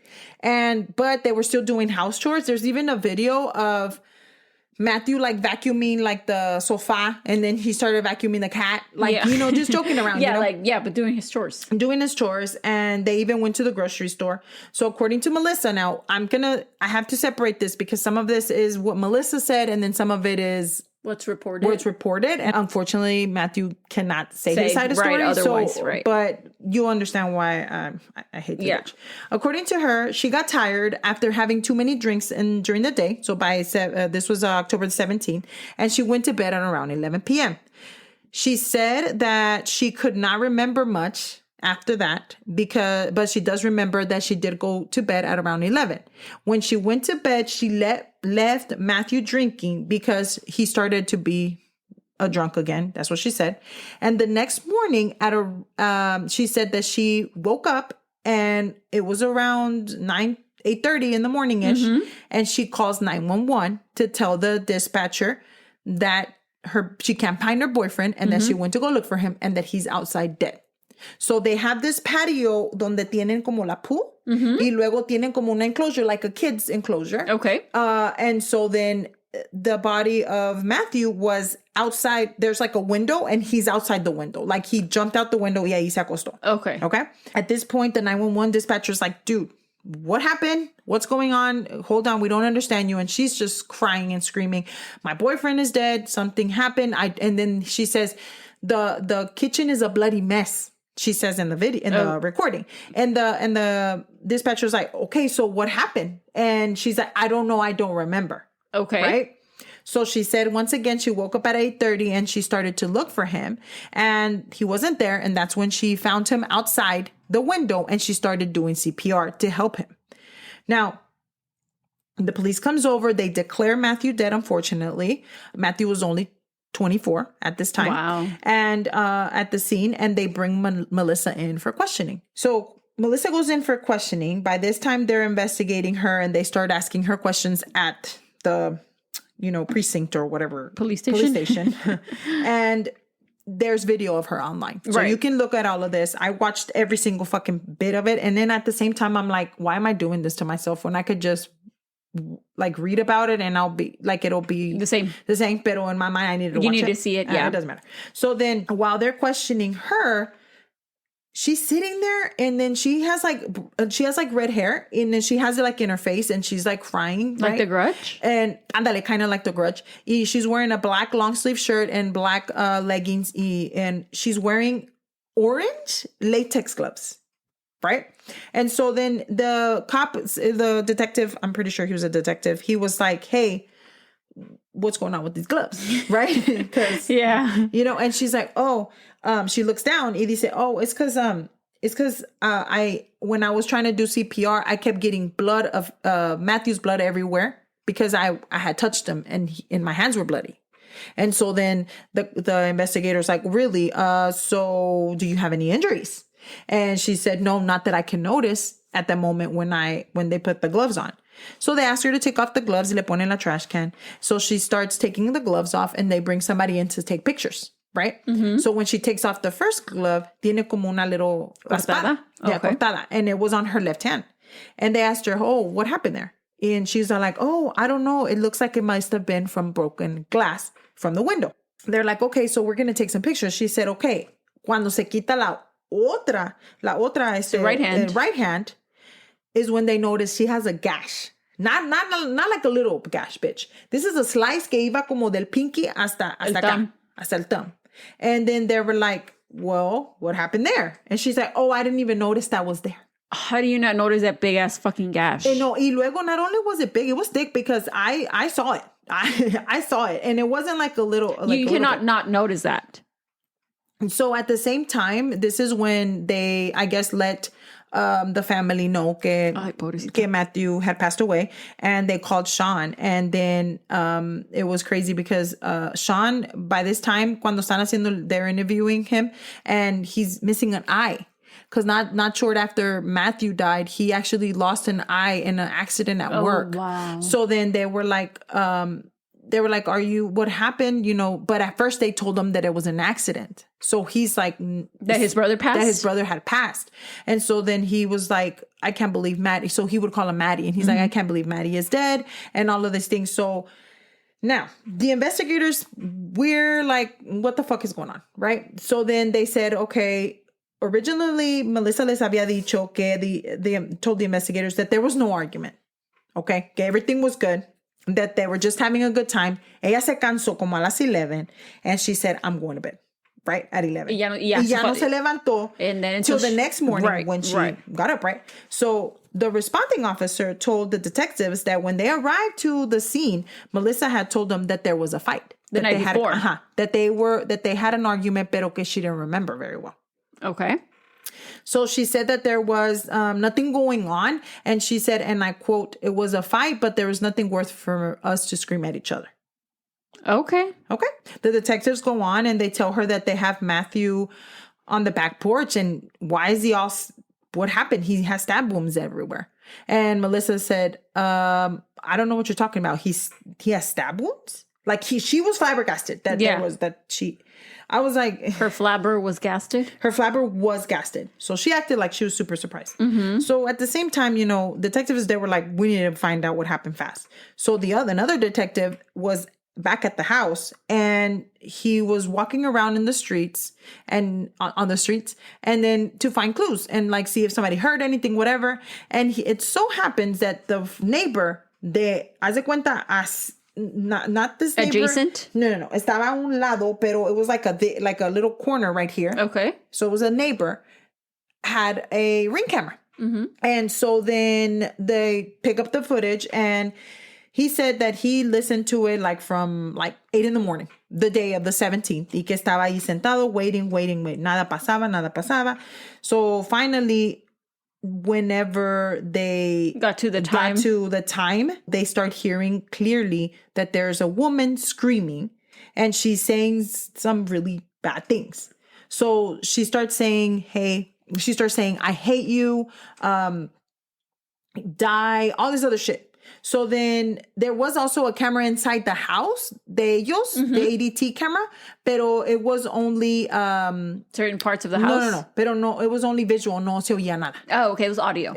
But they were still doing house chores. There's even a video of Matthew like vacuuming like the sofa, and then he started vacuuming the cat, like, you know, just joking around. But doing his chores. Doing his chores, and they even went to the grocery store. So according to Melissa, now I have to separate this because some of this is what Melissa said, and then some of it is what's reported. And unfortunately, Matthew cannot say his side of the story. Otherwise, But you understand why I hate the bitch. According to her, she got tired after having too many drinks during the day. So this was October the 17th. And she went to bed at around 11 p.m. She said that she could not remember much after that, but she does remember that she did go to bed at around 11. When she went to bed, she left Matthew drinking because he started to be a drunk again. That's what she said. And the next morning she said that she woke up and it was around 8:30 in the morning-ish. Mm-hmm. And she calls 911 to tell the dispatcher that she can't find her boyfriend and that she went to go look for him and that he's outside dead. So they have this patio donde tienen como la pool y luego tienen como una enclosure, like a kid's enclosure. Okay. And so then the body of Matthew was outside. There's like a window and he's outside the window. Like he jumped out the window y ahí se acostó. Okay. Okay. At this point, the 911 dispatcher's like, dude, what happened? What's going on? Hold on. We don't understand you. And she's just crying and screaming. My boyfriend is dead. Something happened. And then she says, the kitchen is a bloody mess. She says in the video, the recording, and the dispatcher's like, okay, so what happened? And she's like, I don't know. I don't remember. Okay. Right. So she said, once again, she woke up at 8:30 and she started to look for him and he wasn't there. And that's when she found him outside the window and she started doing CPR to help him. Now, the police comes over. They declare Matthew dead. Unfortunately, Matthew was only 24 at this time. Wow. And at the scene, and they bring Melissa in for questioning. So Melissa goes in for questioning. By this time, they're investigating her and they start asking her questions at the, precinct or whatever. Police station. And there's video of her online. So you can look at all of this. I watched every single fucking bit of it. And then at the same time, I'm like, why am I doing this to myself when I could just like read about it and it'll be the same, but in my mind I needed to watch it. You need to see it. Yeah. It doesn't matter. So then while they're questioning her, she's sitting there and then she has like red hair and then she has it like in her face and she's like crying. Like The Grudge? And andale, kind of like The Grudge. She's wearing a black long sleeve shirt and black leggings and she's wearing orange latex gloves. Right. And so then the detective, I'm pretty sure he was a detective. He was like, hey, what's going on with these gloves? Right. Because, and she's like, she looks down. And he said, it's because when I was trying to do CPR, I kept getting blood of Matthew's blood everywhere because I had touched him and my hands were bloody. And so then the investigator's like, really? So do you have any injuries? And she said, no, not that I can notice at the moment when they put the gloves on. So they asked her to take off the gloves y le ponen la trash can. So she starts taking the gloves off and they bring somebody in to take pictures, right? Mm-hmm. So when she takes off the first glove, tiene como una little raspada. Yeah, cortada. And it was on her left hand. And they asked her, what happened there? And she's like, I don't know. It looks like it must have been from broken glass from the window. They're like, okay, so we're going to take some pictures. She said, okay, cuando se quita la otra the right hand is when they notice she has a gash. Not like a little gash, bitch. This is a slice que iba como del pinky hasta acá, hasta el thumb. And then they were like, well, what happened there? And she's like, I didn't even notice that was there. How do you not notice that big ass fucking gash? Y luego not only was it big, it was thick because I saw it. I saw it. And it wasn't like a little. Like you cannot not notice that. So at the same time, this is when they, I guess, let the family know que Matthew had passed away, and they called Sean. And then it was crazy because Sean, by this time, they're interviewing him, and he's missing an eye. Because not short after Matthew died, he actually lost an eye in an accident at work. Wow. So then they were like, they were like, what happened? But at first they told him that it was an accident. So he's like, that his brother passed? That his brother had passed. And so then he was like, I can't believe Maddie. So he would call him Maddie. And he's like, I can't believe Maddie is dead and all of these things. So now the investigators, we're like, what the fuck is going on? Right. So then they said, okay, originally Melissa les había dicho que they told the investigators that there was no argument. Okay. Que everything was good. That they were just having a good time. Ella se cansó como a las 11 and she said, I'm going to bed, right? At 11. Y ya no se levantó until the next morning when she got up, right? So the responding officer told the detectives that when they arrived to the scene, Melissa had told them that there was a fight. The night before. That they had an argument, pero que she didn't remember very well. Okay. So she said that there was nothing going on. And she said, and I quote, it was a fight, but there was nothing worth for us to scream at each other. Okay. The detectives go on and they tell her that they have Matthew on the back porch. And why is he what happened? He has stab wounds everywhere. And Melissa said, I don't know what you're talking about. He has stab wounds? Like she was flabbergasted I was like... Her flabber was gasted? Her flabber was gasted. So she acted like she was super surprised. Mm-hmm. So at the same time, detectives, they were like, we need to find out what happened fast. So another detective was back at the house and he was walking around in the streets and on the streets and then to find clues and like see if somebody heard anything, whatever. And it so happens that the neighbor haz de cuenta, not this neighbor. Adjacent? No. Estaba a un lado, pero it was like a little corner right here. Okay. So it was a neighbor, had a Ring camera. Mm-hmm. And so then they pick up the footage and he said that he listened to it like from like 8 a.m, the day of the 17th. Y que estaba ahí sentado, waiting. Nada pasaba. So finally, whenever they got to the time, they start hearing clearly that there's a woman screaming and she's saying some really bad things. So she starts saying, I hate you, die, all this other shit. So then there was also a camera inside the house de ellos, the ADT camera, pero it was only... certain parts of the house? No. Pero no, it was only visual, no se oía nada. Oh, okay, it was audio.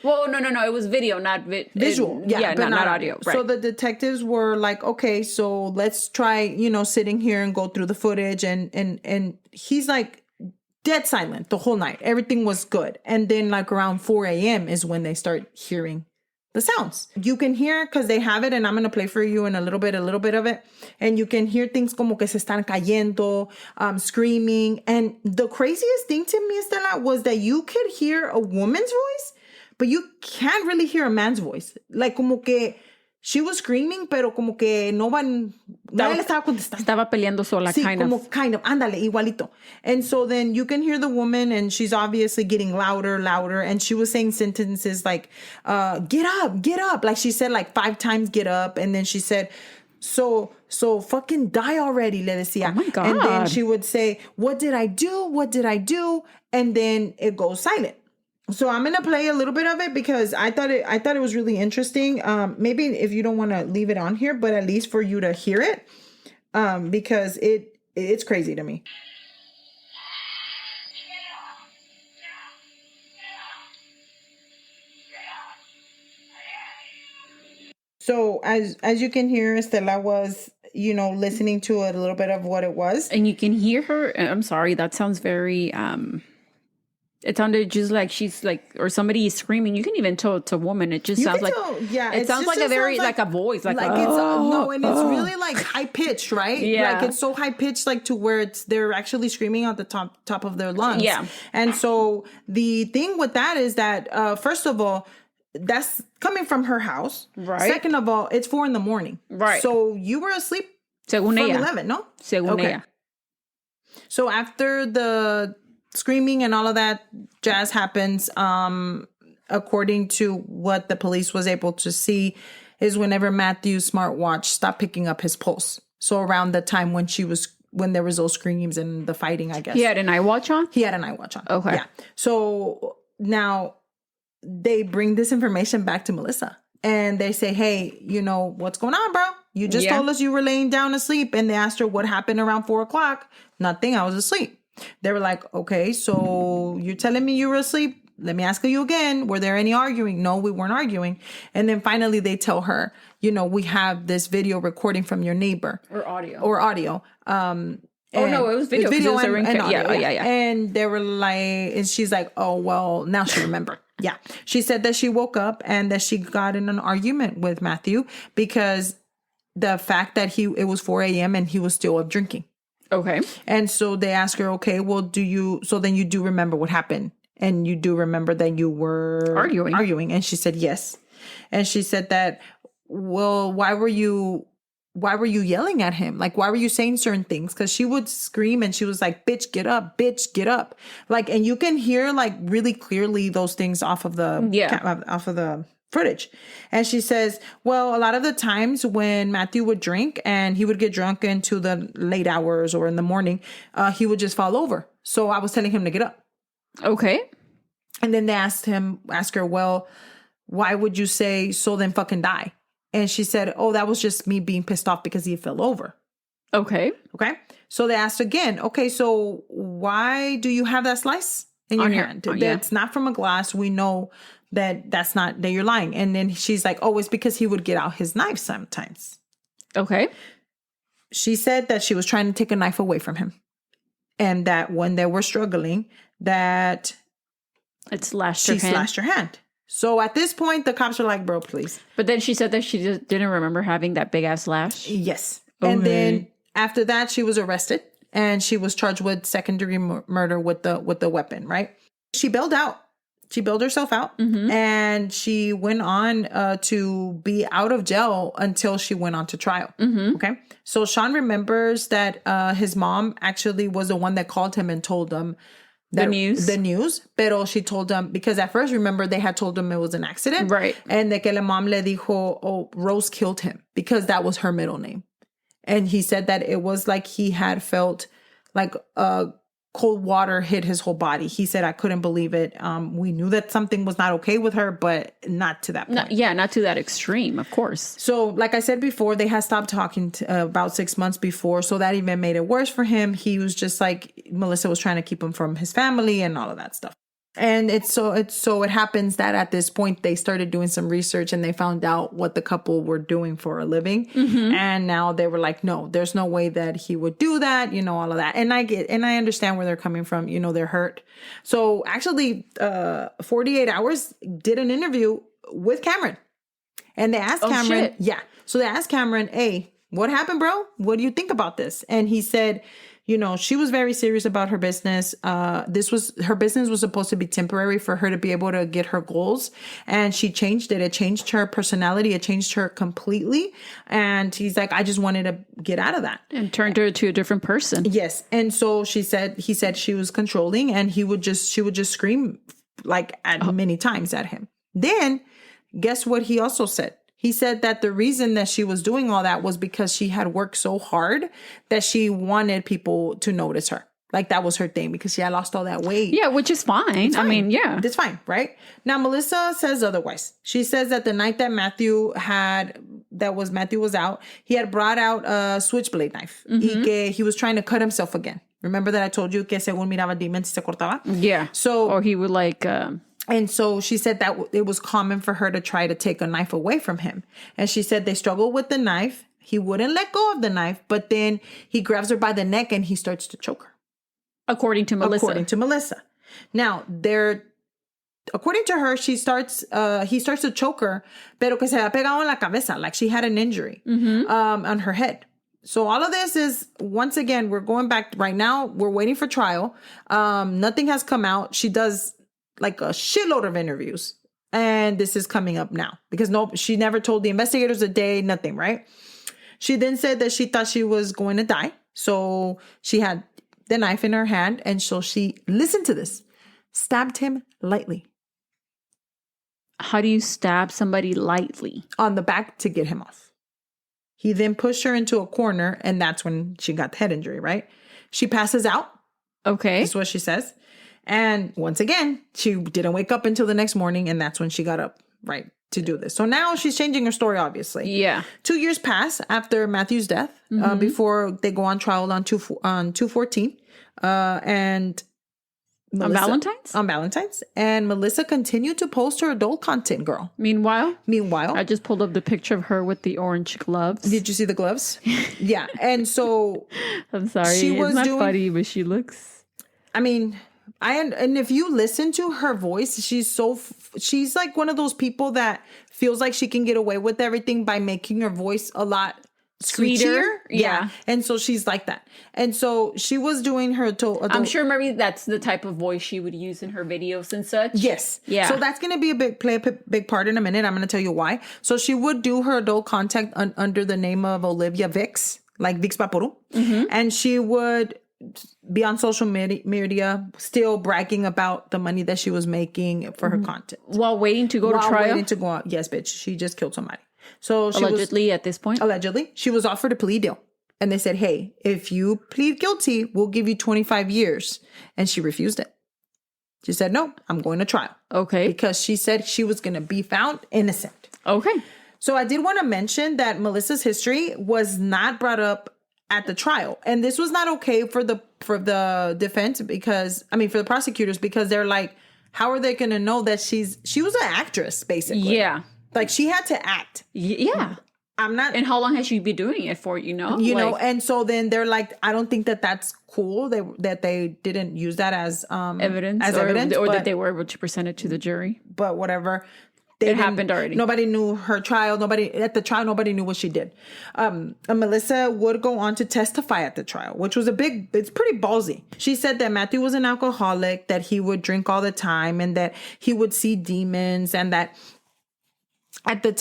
Well, no, it was video, not visual. Not audio. Right. So the detectives were like, okay, so let's try, sitting here and go through the footage. And he's like dead silent the whole night. Everything was good. And then like around 4 a.m. is when they start hearing the sounds. You can hear, because they have it, and I'm going to play for you in a little bit of it. And you can hear things como que se están cayendo, screaming. And the craziest thing to me, Estela, was that you could hear a woman's voice, but you can't really hear a man's voice. Like como que she was screaming, pero como que nadie le estaba contestando. Estaba peleando sola, sí, kind of, ándale, igualito. And so then you can hear the woman and she's obviously getting louder. And she was saying sentences like, get up. Like she said like 5 times, get up. And then she said, so fucking die already, le decía. Oh my God. And then she would say, what did I do? And then it goes silent. So I'm going to play a little bit of it because I thought it was really interesting. Maybe if you don't want to leave it on here, but at least for you to hear it, because it's crazy to me. So as you can hear, Estela was, listening to a little bit of what it was. And you can hear her. I'm sorry, that sounds very... It sounded just like she's like, or somebody is screaming. You can even tell it's a woman. It just sounds like, it sounds like a very, like a voice. Like it's, no, and it's really like high pitched, right? Yeah. Like it's so high pitched, like to where they're actually screaming at the top of their lungs. Yeah. And so the thing with that is that, first of all, that's coming from her house. Right. Second of all, it's 4 a.m. Right. So you were asleep Según from ella. 11, no? Según ella. So after the screaming and all of that jazz happens, according to what the police was able to see, is whenever Matthew's smartwatch stopped picking up his pulse. So around the time when there was those screams and the fighting, I guess. He had an iWatch on? He had an iWatch on. Okay. Yeah. So now they bring this information back to Melissa And they say, hey, what's going on, bro? You just told us you were laying down asleep. And they asked her what happened around 4:00. Nothing. I was asleep. They were like, okay, so you're telling me you were asleep? Let me ask you again. Were there any arguing? No, we weren't arguing. And then finally they tell her, we have this video recording from your neighbor. Or audio. No, it was video. And audio. Yeah. And they were like, and she's like, oh, well, now she remembered. Yeah. She said that she woke up and that she got in an argument with Matthew because the fact that it was 4 a.m. and he was still up drinking. Okay. And so they ask her, okay, well, then you do remember what happened. And you do remember that you were arguing. And she said, yes. And she said that, well, why were you yelling at him? Like, why were you saying certain things? Because she would scream and she was like, bitch, get up, bitch, get up. Like, and you can hear like really clearly those things off of the footage. And she says, well, a lot of the times when Matthew would drink and he would get drunk into the late hours or in the morning, he would just fall over. So I was telling him to get up. Okay. And then they ask her, well, why would you say, so then fucking die? And she said, oh, that was just me being pissed off because he fell over. Okay. So they asked again, okay, so why do you have that slice in your hand? That's not from a glass. We know that you're lying. And then she's like, oh, it's because he would get out his knife sometimes. Okay. She said that she was trying to take a knife away from him. And that when they were struggling, that she slashed her hand. So at this point, the cops are like, bro, please. But then she said that she just didn't remember having that big ass slash. Yes. Okay. And then after that, she was arrested and she was charged with second-degree murder with the weapon, right? She bailed out. She bailed herself out, and she went on to be out of jail until she went on to trial. Okay. So Sean remembers that his mom actually was the one that called him and told him the news. Pero she told him, because at first, remember, they had told him it was an accident. Right. And de que la mom le dijo, oh, Rose killed him, because that was her middle name. And he said that it was like he had felt like cold water hit his whole body. He said, I couldn't believe it. We knew that something was not okay with her, but not to that point. Not to that extreme, of course. So like I said before, they had stopped talking about 6 months before. So that even made it worse for him. He was just like, Melissa was trying to keep him from his family and all of that stuff. And it happens that at this point they started doing some research and they found out what the couple were doing for a living. And now they were like, no, there's no way that he would do that, all of that. And I understand where they're coming from. They're hurt. So actually 48 Hours did an interview with Cameron, and they asked Cameron. Yeah. So they asked Cameron, hey, what happened, bro? What do you think about this? And he said, she was very serious about her business. Her business was supposed to be temporary for her to be able to get her goals. And she changed it. It changed her personality. It changed her completely. And he's like, I just wanted to get out of that. And turned her to a different person. Yes. And so he said she was controlling, and she would just scream like many times at him. Then guess what he also said? He said that the reason that she was doing all that was because she had worked so hard that she wanted people to notice her. Like that was her thing, because she had lost all that weight. Yeah, which is fine. I mean, yeah. It's fine, right? Now, Melissa says otherwise. She says that the night that Matthew was out, he had brought out a switchblade knife. Y que he was trying to cut himself again. Remember that I told you que según miraba demons se cortaba? Yeah. Or he would like... And so she said that it was common for her to try to take a knife away from him. And she said they struggled with the knife. He wouldn't let go of the knife, but then he grabs her by the neck and he starts to choke her. According to Melissa. Now, according to her, he starts to choke her, pero que se había pegado en la cabeza, like she had an injury on her head. So all of this is, once again, we're going back right now. We're waiting for trial. Nothing has come out. She does like a shitload of interviews. And this is coming up now because she never told the investigators a day, nothing, right? She then said that she thought she was going to die. So she had the knife in her hand. And so she, listen to this, stabbed him lightly. How do you stab somebody lightly? On the back to get him off. He then pushed her into a corner, and that's when she got the head injury, right? She passes out. Okay. That's what she says. And once again, she didn't wake up until the next morning, and that's when she got up, right? to do this. So now she's changing her story, obviously. Yeah. 2 years pass after Matthew's death before they go on trial on 2/14. And Melissa, on Valentine's. And Melissa continued to post her adult content, girl. Meanwhile, I just pulled up the picture of her with the orange gloves. Did you see the gloves? Yeah. And so I'm sorry. It's not funny, but she looks... I mean, and if you listen to her voice, she's like one of those people that feels like she can get away with everything by making her voice a lot sweeter. Yeah. And so she's like that. And so she was doing her adult. I'm sure maybe that's the type of voice she would use in her videos and such. Yes. Yeah. So that's going to be a big part in a minute. I'm going to tell you why. So she would do her adult content under the name of Olivia Vix, like Vix Vaporu. And she would be on social media still bragging about the money that she was making for her content. While waiting to go to trial? Waiting to go out. Yes, bitch. She just killed somebody. So she allegedly at this point? Allegedly. She was offered a plea deal. And they said, hey, if you plead guilty, we'll give you 25 years. And she refused it. She said, no, I'm going to trial. Okay. Because she said she was going to be found innocent. Okay. So I did want to mention that Melissa's history was not brought up at the trial. And this was not okay for the defense because, I mean, for the prosecutors, because they're like, how are they going to know that she was an actress, basically? Yeah. Like, she had to act. Yeah. I'm not. And how long has she been doing it for, you know? And so then they're like, I don't think that that's cool that they didn't use that as evidence. Or that they were able to present it to the jury. But whatever. It happened already. Nobody knew her trial. Nobody knew what she did. And Melissa would go on to testify at the trial, which was it's pretty ballsy. She said that Matthew was an alcoholic, that he would drink all the time, and that he would see demons, and that at that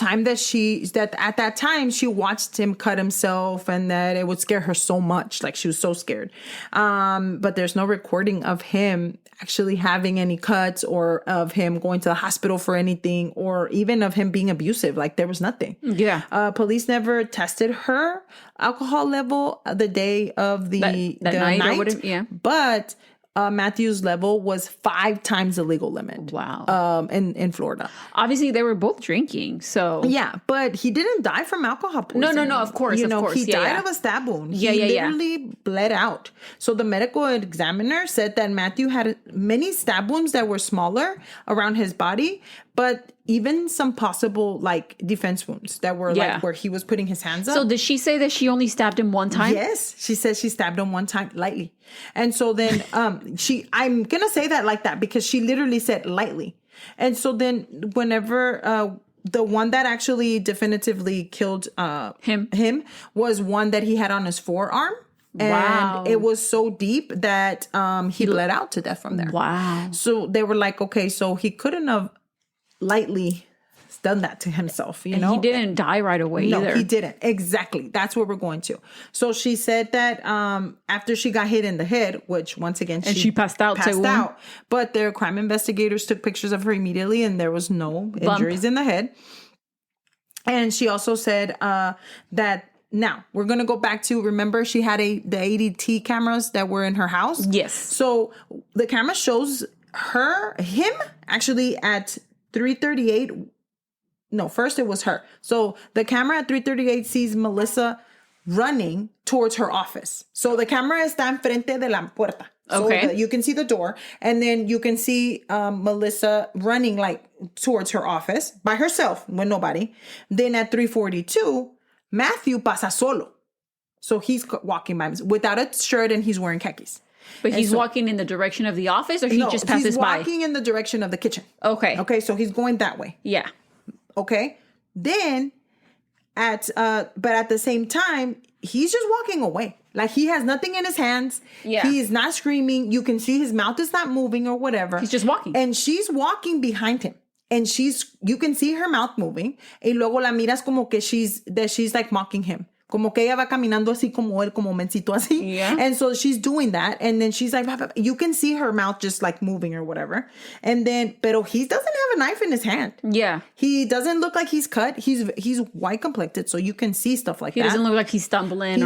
time she watched him cut himself, and that it would scare her so much. Like, she was so scared. But there's no recording of him actually having any cuts, or of him going to the hospital for anything, or even of him being abusive. Like, there was nothing. Yeah. Police never tested her alcohol level the day of the night. Yeah. But Matthew's level was 5 times the legal limit. Wow. In Florida. Obviously, they were both drinking, so... Yeah, but he didn't die from alcohol poisoning. No, of course, He died of a stab wound. He literally bled out. So the medical examiner said that Matthew had many stab wounds that were smaller around his body, but even some possible, like, defense wounds that were, like, where he was putting his hands up. So did she say that she only stabbed him one time? Yes. She says she stabbed him one time, lightly. And so then I'm going to say that like that because she literally said lightly. And so then whenever the one that actually definitively killed him was one that he had on his forearm. And it was so deep that he bled out to death from there. Wow. So they were like, okay, so he couldn't have lightly done that to himself, you know? He didn't die right away either. No, he didn't. Exactly. That's where we're going to. So she said that after she got hit in the head, which once again, she passed out. But their crime investigators took pictures of her immediately and there was no injuries in the head. And she also said that now we're going to go back to, remember she had the ADT cameras that were in her house? Yes. So the camera shows him actually at 3:38. No, first it was her. So the camera at 3:38 sees Melissa running towards her office. So the camera está enfrente de la puerta. So you can see the door, and then you can see Melissa running like towards her office by herself with nobody. Then at 3:42, Matthew pasa solo. So he's walking by himself without a shirt and he's wearing khakis. But he's walking in the direction of the office, or he just passes by? He's walking in the direction of the kitchen. Okay. Okay, so he's going that way. Yeah. Okay. Then but at the same time, he's just walking away. Like, he has nothing in his hands. Yeah. He is not screaming. You can see his mouth is not moving or whatever. He's just walking. And she's walking behind him. And you can see her mouth moving. Y luego la miras como que she's like mocking him. Como que ella va caminando así como él, como mencito así. Yeah. And so she's doing that. And then she's like, you can see her mouth just like moving or whatever. And then, pero he doesn't have a knife in his hand. Yeah. He doesn't look like he's cut. He's white complected, so you can see stuff like that. He doesn't look like he's stumbling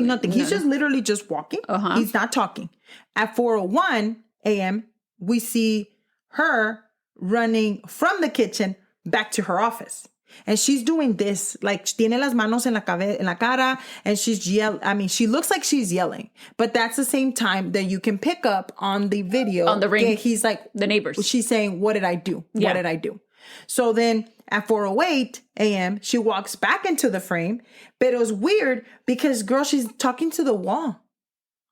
nothing. He's just literally just walking. Uh-huh. He's not talking. At 4:01 a.m., we see her running from the kitchen back to her office. And she's doing this, like, tiene las manos en la cara, and she's yelling. I mean, she looks like she's yelling, but that's the same time that you can pick up on the video. On the ring. He's like, the neighbors. She's saying, what did I do? Yeah. What did I do? So then at 4:08 a.m., she walks back into the frame, but it was weird because, girl, she's talking to the wall,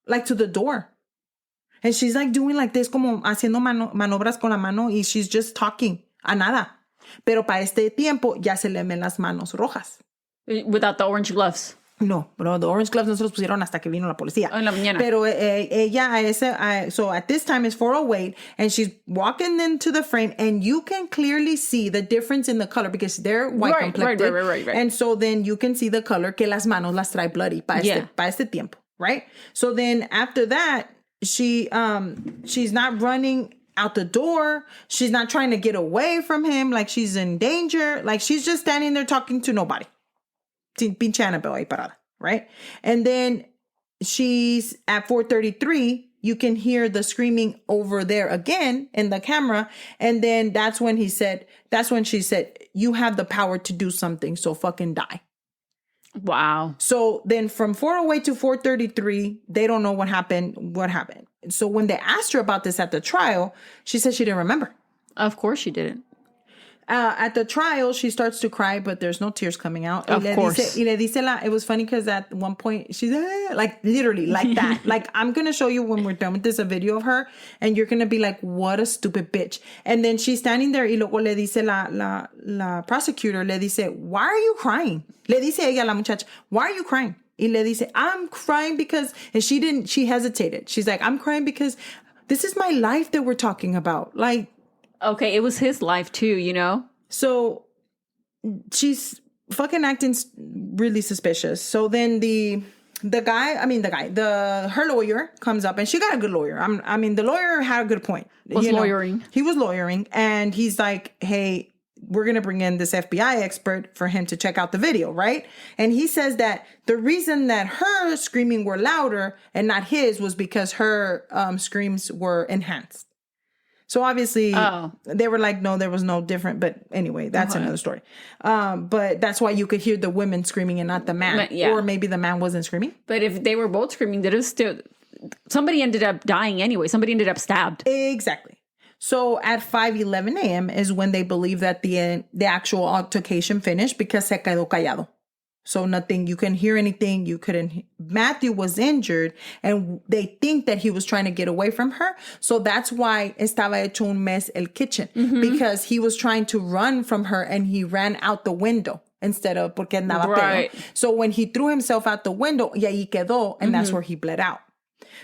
like to the door. And she's like doing like this, como haciendo manobras con la mano, y she's just talking a nada. Pero para este tiempo ya se le ven las manos rojas. Without the orange gloves. No, pero the orange gloves no se los pusieron hasta que vino la policía. En la mañana. Pero ella, so at this time it's 4:08, and she's walking into the frame, and you can clearly see the difference in the color because they're white complected. Right. And so then you can see the color que las manos las trae bloody para este tiempo, right? So then after that, she's not running out the door. She's not trying to get away from him like she's in danger. Like she's just standing there talking to nobody. Pinche Annabelle ahí parada, right? And then she's at 4:33. You can hear the screaming over there again in the camera. And then that's when she said, you have the power to do something, so fucking die. Wow. So then from 4:08 to 4:33, they don't know what happened. So when they asked her about this at the trial, she said she didn't remember. Of course she didn't. At the trial, she starts to cry, but there's no tears coming out. Of course. It was funny because at one point, she's like literally like that. Like, I'm going to show you when we're done with this a video of her, and you're going to be like, what a stupid bitch. And then she's standing there, y luego le dice la prosecutor, le dice, why are you crying? Le dice ella, la muchacha, why are you crying? Y le dice, I'm crying because, and she hesitated. She's like, I'm crying because this is my life that we're talking about. Like, okay, it was his life too, you know? So she's fucking acting really suspicious. So then her lawyer comes up, and she got a good lawyer. The lawyer had a good point. Lawyering. He was lawyering, and he's like, hey, we're going to bring in this FBI expert for him to check out the video, right? And he says that the reason that her screaming were louder and not his was because her screams were enhanced. So obviously they were like, no, there was no different. But anyway, that's another story. But that's why you could hear the women screaming and not the man. Yeah. Or maybe the man wasn't screaming. But if they were both screaming, somebody ended up dying anyway. Somebody ended up stabbed. Exactly. So at 5:11 a.m. is when they believe that the actual altercation finished because se quedó callado. So nothing, you couldn't hear anything. Matthew was injured, and they think that he was trying to get away from her. So that's why estaba hecho un mes el kitchen, because he was trying to run from her, and he ran out the window instead of porque andaba right. pedo. So when he threw himself out the window, y ahí quedó, and that's where he bled out.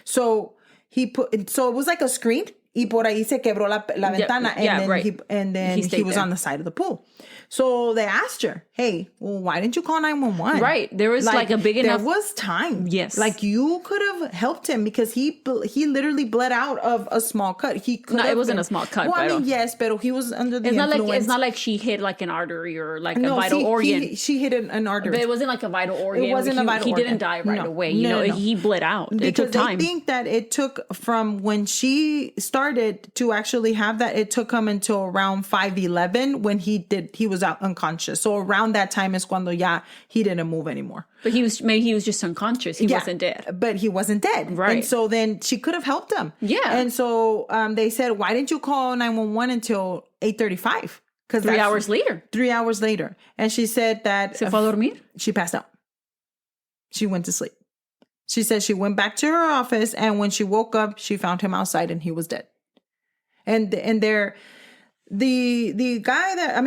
So it was like a screen. Y por ahí se quebró la ventana, and then he was on the side of the pool. So they asked her, hey, well, why didn't you call 911? Right. There was like a big enough... There was time. Yes. Like, you could have helped him because he literally bled out of a small cut. It wasn't a small cut. Well, yes, but he was under the influence. It's not like she hit like an artery or like a vital organ. She hit an artery. But it wasn't like a vital organ. It wasn't a vital organ. He didn't die right away. No. He bled out. Because it took time. They think that it took from when she started to actually have that, it took him until around 5:11 when he was out unconscious. So around that time is cuando he didn't move anymore. But he was just unconscious. He wasn't dead. But he wasn't dead. Right. And so then she could have helped him. Yeah. And so they said, why didn't you call 911 until 8:35? Because 3 hours later. 3 hours later. And she said that Se fue a dormir? She passed out. She went to sleep. She said she went back to her office, and when she woke up, she found him outside and he was dead. And the guy that,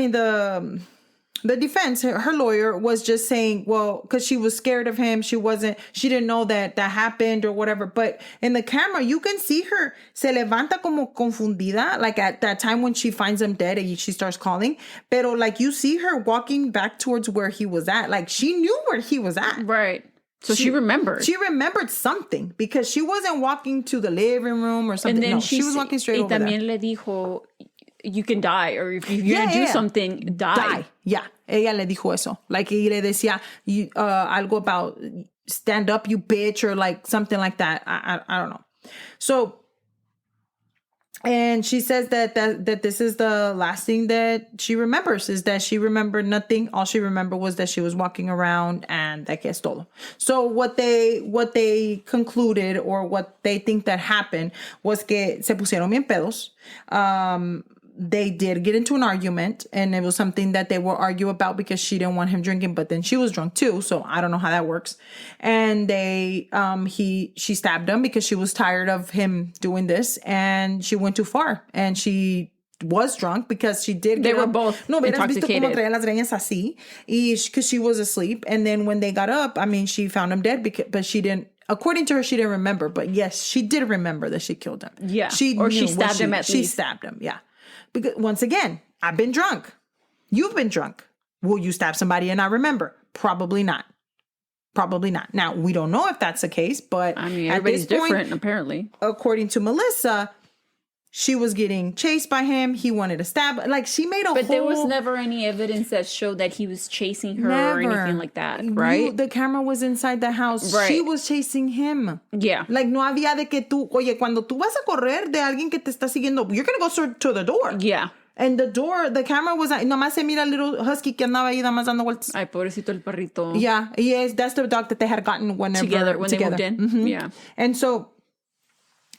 the defense, her lawyer was just saying, well, because she was scared of him. She didn't know that happened or whatever. But in the camera, you can see her se levanta como confundida, like at that time when she finds him dead and she starts calling. Pero like you see her walking back towards where he was at. Like she knew where he was at. Right. So she remembered. She remembered something because she wasn't walking to the living room or something. And then she was walking straight over there. Y también le dijo, you can die, or if you're going to do something, die. Yeah. Ella le dijo eso. Like, y le decía algo about stand up, you bitch, or like something like that. I don't know. So And she says that this is the last thing that she remembers, is that she remembered nothing. All she remembered was that she was walking around and that que es todo. So what they concluded, or what they think that happened, was que se pusieron bien pedos. They did get into an argument, and it was something that they will argue about because she didn't want him drinking, but then she was drunk too. So I don't know how that works. And she stabbed him because she was tired of him doing this, and she went too far, and she was drunk because she did. They were both intoxicated. Because she was asleep. And then when they got up, I mean, she found him dead but she didn't. According to her, she didn't remember. But yes, she did remember that she killed him. Yeah. She stabbed him at least. She stabbed him. Yeah. Because once again, I've been drunk. You've been drunk. Will you stab somebody and not remember? Probably not. Probably not. Now, we don't know if that's the case, but I mean, everybody's different, apparently. According to Melissa, she was getting chased by him. He wanted to stab. Like, she made a But there was never any evidence that showed that he was chasing her or anything like that, right? The camera was inside the house. Right. She was chasing him. Yeah. Like, no había de que tú, oye, cuando tú vas a correr de alguien que te está siguiendo, you're going to go to the door. Yeah. And the camera was, nomás se mira a little husky que andaba ahí, nomás dando vueltas. Ay, pobrecito el perrito. Yeah. Yes, that's the dog that they had gotten when they moved in. Mm-hmm. Yeah. And so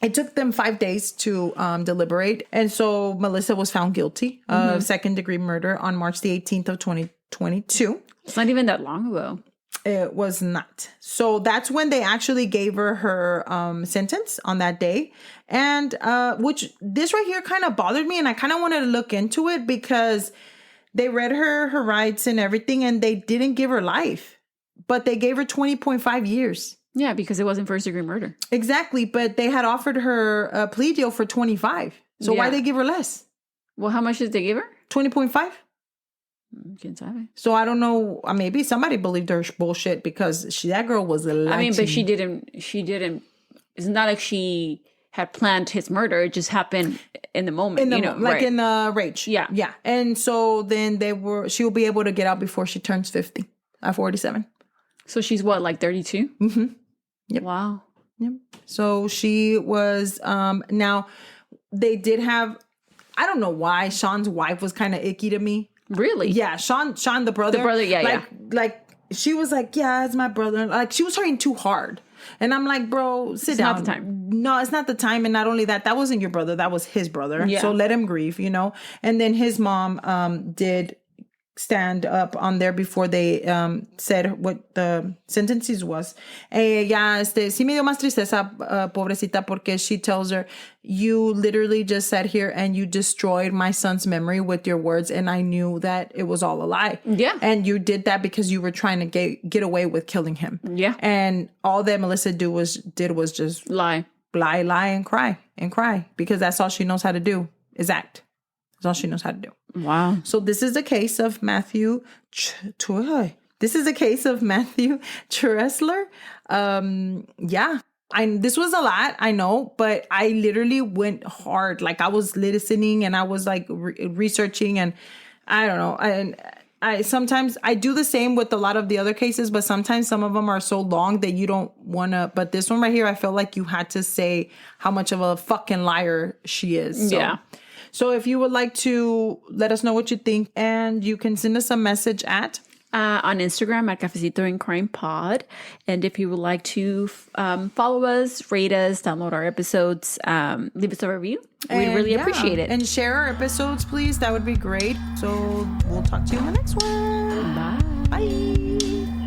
it took them 5 days to deliberate. And so Melissa was found guilty of second-degree murder on March the 18th of 2022. It's not even that long ago. It was not. So that's when they actually gave her sentence on that day. And which this right here kind of bothered me. And I kind of wanted to look into it because they read her rights and everything. And they didn't give her life. But they gave her 20.5 years. Yeah, because it wasn't first-degree murder. Exactly, but they had offered her a plea deal for 25. So why they give her less? Well, how much did they give her? 20.5. ¿Quién sabe? So I don't know. Maybe somebody believed her bullshit because that girl was a legend. I mean, but she didn't. It's not like she had planned his murder. It just happened in the moment. In the rage. Yeah. Yeah. And so then she'll be able to get out before she turns 50 at 47. So she's what, like 32? Mm-hmm. Yep. Wow. Yep. So she was, now they did have, I don't know why Sean's wife was kind of icky to me. Really? Yeah. Sean, the brother. The brother, yeah. Like she was like, yeah, it's my brother. Like she was trying too hard. And I'm like, bro, sit down. It's not the time. No, it's not the time. And not only that wasn't your brother. That was his brother. Yeah. So let him grieve, And then his mom did stand up on there before they said what the sentences was. Sí me dio más tristeza, pobrecita, porque she tells her, you literally just sat here and you destroyed my son's memory with your words, and I knew that it was all a lie. Yeah. And you did that because you were trying to get away with killing him. Yeah. And all that Melissa did was just lie, and cry, because that's all she knows how to do is act. That's all she knows how to do. Wow. So this is a case of Matthew Trussler. This was a lot, I know, but I literally went hard. Like I was listening and I was like researching, and I don't know. And I sometimes I do the same with a lot of the other cases, but sometimes some of them are so long that you don't want to. But this one right here, I felt like you had to say how much of a fucking liar she is. So. Yeah. So if you would like to let us know what you think, and you can send us a message at on Instagram at Cafecito and Crime Pod. And if you would like to follow us, rate us, download our episodes, leave us a review. We'd really appreciate it. And share our episodes, please. That would be great. So we'll talk to you in the next one. Bye. Bye.